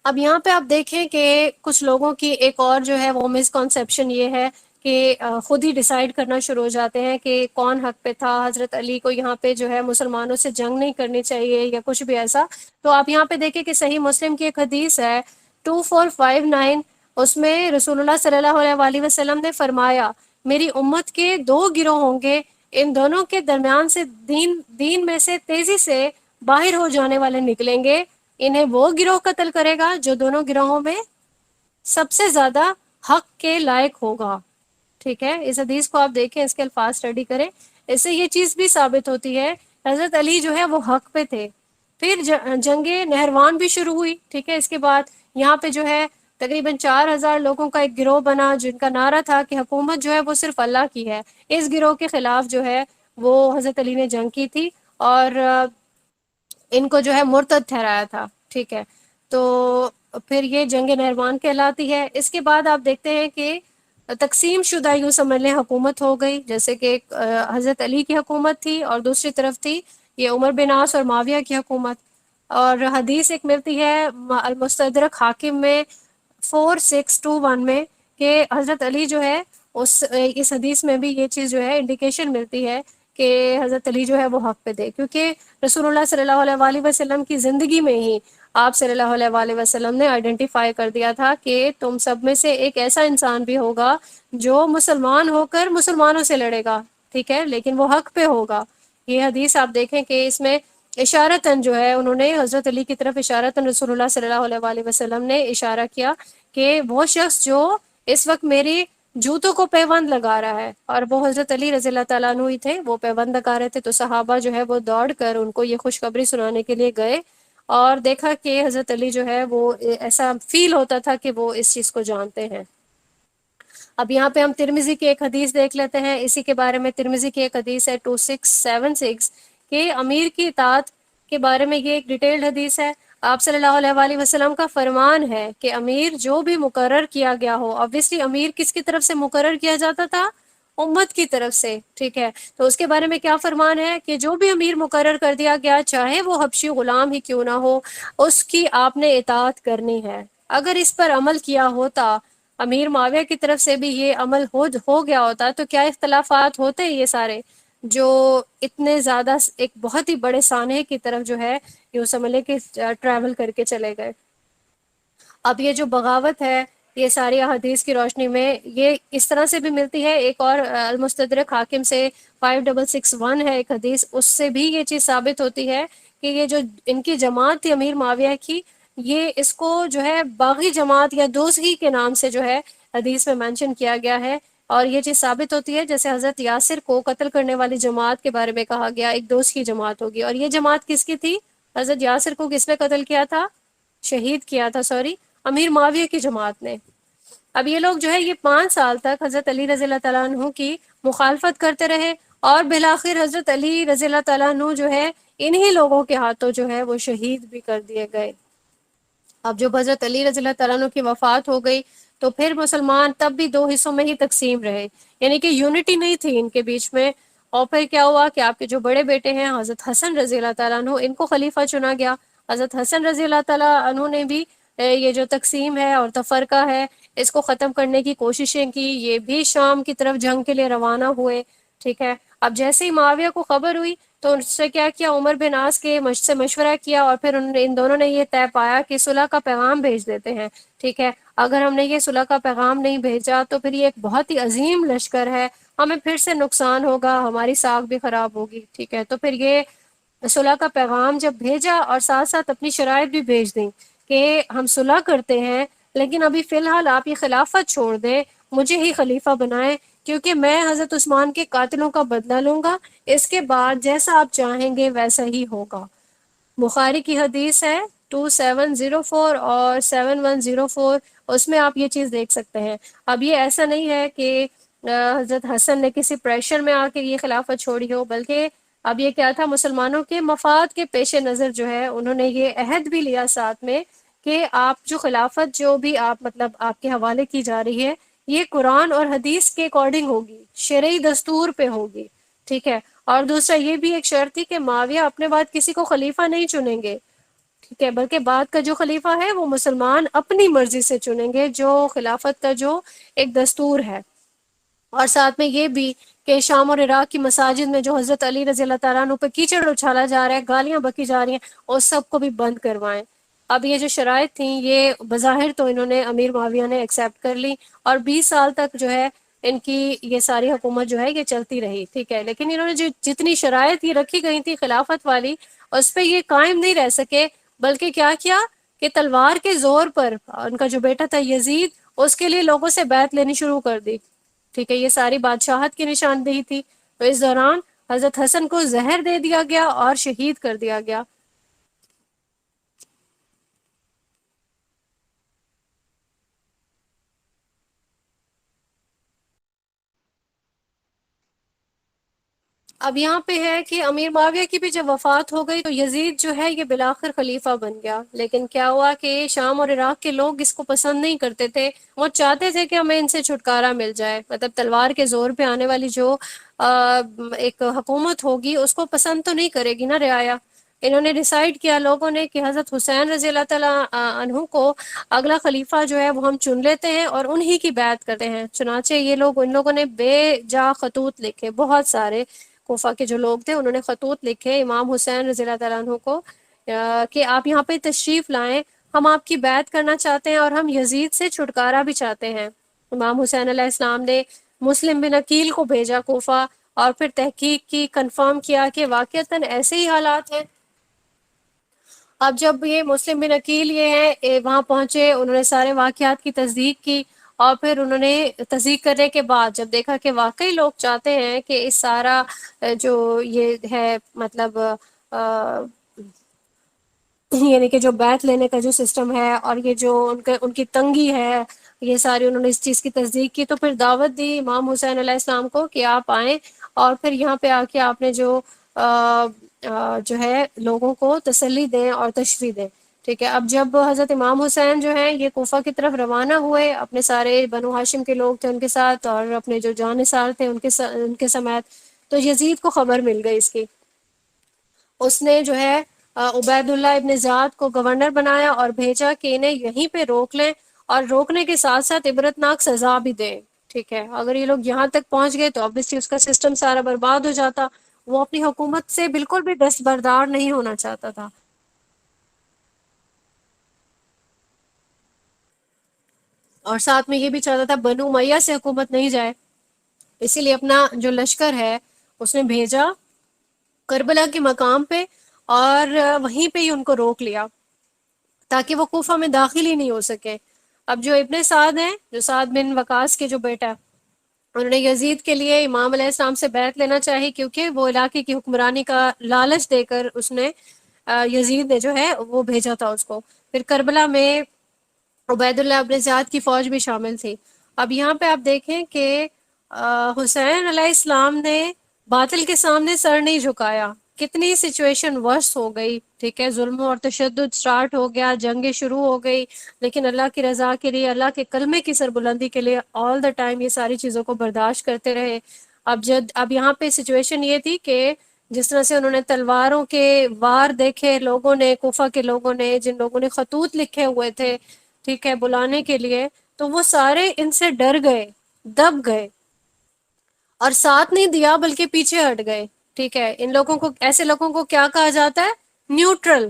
اب یہاں پہ آپ دیکھیں کہ کچھ لوگوں کی ایک اور جو ہے وہ مسکنسیپشن یہ ہے کہ خود ہی ڈیسائیڈ کرنا شروع ہو جاتے ہیں کہ کون حق پہ تھا, حضرت علی کو یہاں پہ جو ہے مسلمانوں سے جنگ نہیں کرنی چاہیے یا کچھ بھی ایسا. تو آپ یہاں پہ دیکھیں کہ صحیح مسلم کی ایک حدیث ہے 2459, اس میں رسول اللہ صلی اللہ علیہ وسلم نے فرمایا میری امت کے دو گروہ ہوں گے, ان دونوں کے درمیان سے دین میں سے تیزی سے باہر ہو جانے والے نکلیں گے. انہیں وہ گروہ قتل کرے گا جو دونوں گروہوں میں سب سے زیادہ حق کے لائق ہوگا. ٹھیک ہے, اس حدیث کو آپ دیکھیں, اس کے الفاظ اسٹڈی کریں. اس سے یہ چیز بھی ثابت ہوتی ہے حضرت علی جو ہے وہ حق پہ تھے. پھر جنگ نہروان بھی شروع ہوئی. ٹھیک ہے, اس کے بعد یہاں پہ جو ہے تقریباً 4,000 لوگوں کا ایک گروہ بنا جن کا نعرہ تھا کہ حکومت جو ہے وہ صرف اللہ کی ہے. اس گروہ کے خلاف جو ہے وہ حضرت علی نے جنگ کی تھی اور ان کو جو ہے مرتد ٹھہرایا تھا. ٹھیک ہے, تو پھر یہ جنگ نہروان کہلاتی ہے. اس کے بعد آپ دیکھتے ہیں کہ تقسیم شدہ یوں سمجھ لیں حکومت ہو گئی, جیسے کہ حضرت علی کی حکومت تھی اور دوسری طرف تھی یہ عمر بن عاص اور معاویہ کی حکومت. اور حدیث ایک ملتی ہے المستدرک حاکم میں 4621 میں کہ حضرت علی جو ہے اس حدیث میں بھی یہ چیز جو ہے انڈیکیشن ملتی ہے کہ حضرت علی جو ہے وہ حق پہ تھے, کیونکہ رسول اللہ صلی اللہ علیہ وسلم کی زندگی میں ہی آپ صلی اللہ علیہ وسلم نے آئیڈینٹیفائی کر دیا تھا کہ تم سب میں سے ایک ایسا انسان بھی ہوگا جو مسلمان ہو کر مسلمانوں سے لڑے گا. ٹھیک ہے, لیکن وہ حق پہ ہوگا. یہ حدیث آپ دیکھیں کہ اس میں اشارتاً جو ہے انہوں نے حضرت علی کی طرف اشارتاً رسول اللہ صلی اللہ علیہ وآلہ وسلم نے اشارہ کیا کہ وہ شخص جو اس وقت میری جوتوں کو پیوند لگا رہا ہے، اور وہ حضرت علی رضی اللہ تعالیٰ عنہ ہی تھے، وہ پیوند لگا رہے تھے. تو صحابہ جو ہے وہ دوڑ کر ان کو یہ خوشخبری سنانے کے لیے گئے، اور دیکھا کہ حضرت علی جو ہے وہ ایسا فیل ہوتا تھا کہ وہ اس چیز کو جانتے ہیں. اب یہاں پہ ہم ترمذی کی ایک حدیث دیکھ لیتے ہیں، اسی کے بارے میں. ترمذی کی ایک حدیث ہے 2676 کہ امیر کی اطاعت کے بارے میں، یہ ایک ڈیٹیلڈ حدیث ہے. آپ صلی اللہ علیہ وآلہ وسلم کا فرمان ہے کہ امیر جو بھی مقرر کیا گیا ہو، obviously امیر کس کی طرف سے مقرر کیا جاتا تھا؟ امت کی طرف سے، ٹھیک ہے. تو اس کے بارے میں کیا فرمان ہے کہ جو بھی امیر مقرر کر دیا گیا، چاہے وہ حبشی غلام ہی کیوں نہ ہو، اس کی آپ نے اطاعت کرنی ہے. اگر اس پر عمل کیا ہوتا، امیر معاویہ کی طرف سے بھی یہ عمل ہو گیا ہوتا، تو کیا اختلافات ہوتے یہ سارے جو اتنے زیادہ ایک بہت ہی بڑے سانحے کی طرف جو ہے یوں سمجھ لے کہ ٹریول کر کے چلے گئے. اب یہ جو بغاوت ہے، یہ ساری احادیث کی روشنی میں یہ اس طرح سے بھی ملتی ہے. ایک اور المستدرک حاکم سے 5661 ہے ایک حدیث، اس سے بھی یہ چیز ثابت ہوتی ہے کہ یہ جو ان کی جماعت تھی امیر معاویہ کی، یہ اس کو جو ہے باغی جماعت یا دوزخی کے نام سے جو ہے حدیث میں مینشن کیا گیا ہے. اور یہ چیز ثابت ہوتی ہے جیسے حضرت یاسر کو قتل کرنے والی جماعت کے بارے میں کہا گیا ایک دوست کی جماعت ہوگی، اور یہ جماعت کس کی تھی؟ حضرت یاسر کو کس نے قتل کیا تھا؟ شہید کیا تھا، سوری، امیر معاویہ کی جماعت نے. اب یہ لوگ جو ہے یہ 5 سال تک حضرت علی رضی اللہ تعالیٰ عنہ کی مخالفت کرتے رہے، اور بالآخر حضرت علی رضی اللہ تعالیٰ عنہ جو ہے انہی لوگوں کے ہاتھوں جو ہے وہ شہید بھی کر دیے گئے. اب جب حضرت علی رضی اللہ تعالیٰ عنہ کی وفات ہو گئی تو پھر مسلمان تب بھی 2 حصوں میں ہی تقسیم رہے، یعنی کہ یونٹی نہیں تھی ان کے بیچ میں. اور پھر کیا ہوا کہ آپ کے جو بڑے بیٹے ہیں حضرت حسن رضی اللہ تعالیٰ عنہ، ان کو خلیفہ چنا گیا. حضرت حسن رضی اللہ تعالیٰ عنہ نے بھی یہ جو تقسیم ہے اور تفرقہ ہے اس کو ختم کرنے کی کوششیں کی. یہ بھی شام کی طرف جنگ کے لیے روانہ ہوئے، ٹھیک ہے. اب جیسے ہی معاویہ کو خبر ہوئی تو ان سے کیا کیا، عمر بن عاص کے سے مشورہ کیا، اور پھر ان دونوں نے یہ طے پایا کہ صلح کا پیغام بھیج دیتے ہیں، ٹھیک ہے. اگر ہم نے یہ صلح کا پیغام نہیں بھیجا تو پھر یہ ایک بہت ہی عظیم لشکر ہے، ہمیں پھر سے نقصان ہوگا، ہماری ساکھ بھی خراب ہوگی، ٹھیک ہے. تو پھر یہ صلح کا پیغام جب بھیجا اور ساتھ ساتھ اپنی شرائط بھی بھیج دیں کہ ہم صلح کرتے ہیں، لیکن ابھی فی الحال آپ یہ خلافت چھوڑ دیں، مجھے ہی خلیفہ بنائیں، کیونکہ میں حضرت عثمان کے قاتلوں کا بدلہ لوں گا، اس کے بعد جیسا آپ چاہیں گے ویسا ہی ہوگا. بخاری کی حدیث ہے 2704 اور 7104، اس میں آپ یہ چیز دیکھ سکتے ہیں. اب یہ ایسا نہیں ہے کہ حضرت حسن نے کسی پریشر میں آ کے یہ خلافت چھوڑی ہو، بلکہ اب یہ کیا تھا، مسلمانوں کے مفاد کے پیش نظر جو ہے انہوں نے یہ عہد بھی لیا ساتھ میں کہ آپ جو خلافت جو بھی آپ مطلب آپ کے حوالے کی جا رہی ہے، یہ قرآن اور حدیث کے اکارڈنگ ہوگی، شرعی دستور پہ ہوگی، ٹھیک ہے. اور دوسرا یہ بھی ایک شرط تھی کہ معاویہ اپنے بعد کسی کو خلیفہ نہیں چنیں گے، ٹھیک ہے، بلکہ بعد کا جو خلیفہ ہے وہ مسلمان اپنی مرضی سے چنیں گے، جو خلافت کا جو ایک دستور ہے. اور ساتھ میں یہ بھی کہ شام اور عراق کی مساجد میں جو حضرت علی رضی اللہ تعالیٰ عنہ پہ کیچڑ اچھالا جا رہا ہے، گالیاں بکی جا رہی ہیں، اس سب کو بھی بند کروائیں. اب یہ جو شرائط تھیں یہ بظاہر تو انہوں نے امیر معاویہ نے ایکسیپٹ کر لی، اور 20 سال تک جو ہے ان کی یہ ساری حکومت جو ہے یہ چلتی رہی، ٹھیک ہے. لیکن انہوں نے جو جتنی شرائط یہ رکھی گئی تھی خلافت والی، اس پہ یہ قائم نہیں رہ سکے، بلکہ کیا کیا کہ تلوار کے زور پر ان کا جو بیٹا تھا یزید، اس کے لیے لوگوں سے بیعت لینی شروع کر دی، ٹھیک ہے. یہ ساری بادشاہت کی نشاندہی تھی. تو اس دوران حضرت حسن کو زہر دے دیا گیا اور شہید کر دیا گیا. اب یہاں پہ ہے کہ امیر معاویہ کی بھی جب وفات ہو گئی تو یزید جو ہے یہ بالآخر خلیفہ بن گیا. لیکن کیا ہوا کہ شام اور عراق کے لوگ اس کو پسند نہیں کرتے تھے، وہ چاہتے تھے کہ ہمیں ان سے چھٹکارا مل جائے. مطلب تلوار کے زور پہ آنے والی جو ایک حکومت ہوگی اس کو پسند تو نہیں کرے گی نا رعایا. انہوں نے ڈیسائیڈ کیا لوگوں نے کہ حضرت حسین رضی اللہ تعالیٰ عنہ کو اگلا خلیفہ جو ہے وہ ہم چن لیتے ہیں اور انہی کی بیعت کرتے ہیں. چنانچہ یہ لوگ ان لوگوں نے بے جا خطوط لکھے، بہت سارے کوفہ کے جو لوگ تھے انہوں نے خطوط لکھے امام حسین رضی اللہ تعالیٰ عنہ کو کہ آپ یہاں پہ تشریف لائیں، ہم آپ کی بیعت کرنا چاہتے ہیں اور ہم یزید سے چھٹکارا بھی چاہتے ہیں. امام حسین علیہ السلام نے مسلم بن عقیل کو بھیجا کوفہ، اور پھر تحقیق کی، کنفرم کیا کہ واقعتاً ایسے ہی حالات ہیں. اب جب یہ مسلم بن عقیل یہ ہیں وہاں پہنچے، انہوں نے سارے واقعات کی تصدیق کی، اور پھر انہوں نے تصدیق کرنے کے بعد جب دیکھا کہ واقعی لوگ چاہتے ہیں کہ اس سارا جو یہ ہے مطلب یعنی کہ جو بیعت لینے کا جو سسٹم ہے اور یہ جو ان کی تنگی ہے، یہ ساری انہوں نے اس چیز کی تصدیق کی، تو پھر دعوت دی امام حسین علیہ السلام کو کہ آپ آئیں اور پھر یہاں پہ آ کے آپ نے جو ہے لوگوں کو تسلی دیں اور تشریح دیں. ٹھیک ہے. اب جب حضرت امام حسین جو ہیں یہ کوفہ کی طرف روانہ ہوئے، اپنے سارے بنو ہاشم کے لوگ تھے ان کے ساتھ اور اپنے جو جانثار تھے ان کے سمیت، تو یزید کو خبر مل گئی اس کی. اس نے جو ہے عبید اللہ ابن زیاد کو گورنر بنایا اور بھیجا کہ انہیں یہیں پہ روک لیں، اور روکنے کے ساتھ ساتھ عبرتناک سزا بھی دیں. ٹھیک ہے. اگر یہ لوگ یہاں تک پہنچ گئے تو obviously اس کا سسٹم سارا برباد ہو جاتا. وہ اپنی حکومت سے بالکل بھی دستبردار نہیں ہونا چاہتا تھا. اور ساتھ میں یہ بھی چاہتا تھا بنو امیہ سے حکومت نہیں جائے، اسی لیے اپنا جو لشکر ہے اس نے بھیجا کربلا کے مقام پہ، اور وہیں پہ ہی ان کو روک لیا تاکہ وہ کوفہ میں داخل ہی نہیں ہو سکے. اب جو ابن سعد ہیں، جو سعد بن وقاص کے جو بیٹا، انہوں نے یزید کے لیے امام علیہ السلام سے بیعت لینا چاہی، کیونکہ وہ علاقے کی حکمرانی کا لالچ دے کر اس نے یزید نے جو ہے وہ بھیجا تھا اس کو. پھر کربلا میں عبید اللہ ابن زیاد کی فوج بھی شامل تھی. اب یہاں پہ آپ دیکھیں کہ حسین علیہ السلام نے باطل کے سامنے سر نہیں جھکایا. کتنی سچویشن ورس ہو گئی. ٹھیک ہے. ظلم اور تشدد سٹارٹ ہو گیا، جنگیں شروع ہو گئی، لیکن اللہ کی رضا کے لیے، اللہ کے کلمے کی سربلندی کے لیے آل دا ٹائم یہ ساری چیزوں کو برداشت کرتے رہے. اب یہاں پہ سچویشن یہ تھی کہ جس طرح سے انہوں نے تلواروں کے وار دیکھے لوگوں نے، کوفہ کے لوگوں نے، جن لوگوں نے خطوط لکھے ہوئے تھے ٹھیک ہے بلانے کے لیے، تو وہ سارے ان سے ڈر گئے، دب گئے، اور ساتھ نہیں دیا بلکہ پیچھے ہٹ گئے. ٹھیک ہے. ان لوگوں کو، ایسے لوگوں کو کیا کہا جاتا ہے؟ نیوٹرل.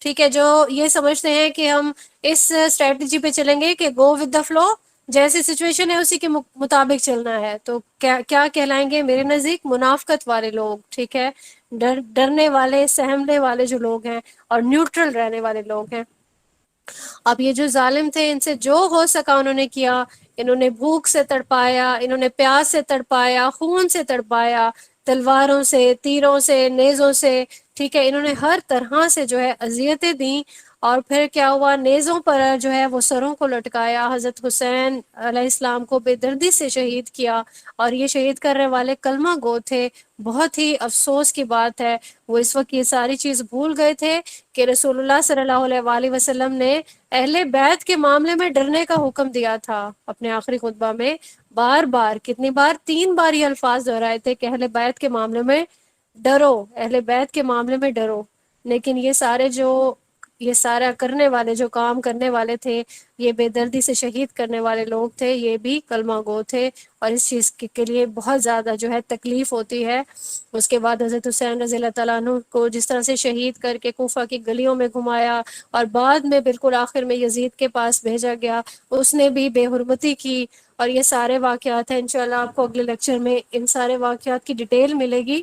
ٹھیک ہے. جو یہ سمجھتے ہیں کہ ہم اس اسٹریٹجی پہ چلیں گے کہ گو ود دا فلو، جیسی سچویشن ہے اسی کے مطابق چلنا ہے، تو کیا کہلائیں گے میرے نزدیک؟ منافقت والے لوگ. ٹھیک ہے. ڈرنے والے، سہمنے والے جو لوگ ہیں اور نیوٹرل رہنے والے لوگ ہیں. اب یہ جو ظالم تھے ان سے جو ہو سکا انہوں نے کیا. انہوں نے بھوک سے تڑپایا، انہوں نے پیاس سے تڑپایا، خون سے تڑپایا، تلواروں سے، تیروں سے، نیزوں سے. ٹھیک ہے. انہوں نے ہر طرح سے جو ہے اذیتیں دیں. اور پھر کیا ہوا؟ نیزوں پر جو ہے وہ سروں کو لٹکایا. حضرت حسین علیہ السلام کو بے دردی سے شہید کیا، اور یہ شہید کرنے والے کلمہ گو تھے. بہت ہی افسوس کی بات ہے، وہ اس وقت یہ ساری چیز بھول گئے تھے کہ رسول اللہ صلی اللہ علیہ وآلہ وسلم نے اہل بیت کے معاملے میں ڈرنے کا حکم دیا تھا اپنے آخری خطبہ میں. بار بار، کتنی بار؟ 3 بار یہ الفاظ دہرائے تھے کہ اہل بیت کے معاملے میں ڈرو، اہل بیت کے معاملے میں ڈرو. لیکن یہ سارا کرنے والے، جو کام کرنے والے تھے، یہ بے دردی سے شہید کرنے والے لوگ تھے، یہ بھی کلمہ گو تھے، اور اس چیز کے لیے بہت زیادہ جو ہے تکلیف ہوتی ہے. اس کے بعد حضرت حسین رضی اللہ تعالیٰ عنہ کو جس طرح سے شہید کر کے کوفہ کی گلیوں میں گھمایا، اور بعد میں بالکل آخر میں یزید کے پاس بھیجا گیا، اس نے بھی بے حرمتی کی. اور یہ سارے واقعات ہیں. انشاءاللہ آپ کو اگلے لیکچر میں ان سارے واقعات کی ڈیٹیل ملے گی.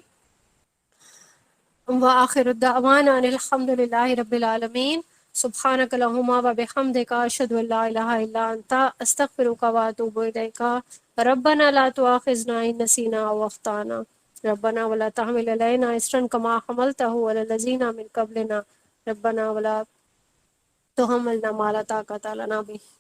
وآخر الدعوانا ان الحمد للہ رب العالمین. سبحانک اللہم و بحمدک، اشہد ان لا الہ الا انت، استغفرک و اتوب الیک. ربنا لا تؤاخذنا ان نسینا او اخطانا، ربنا ولا تحمل علینا اصرا کما حملته علی الذین من قبلنا، ربنا ولا تحملنا ما لا طاقۃ لنا به.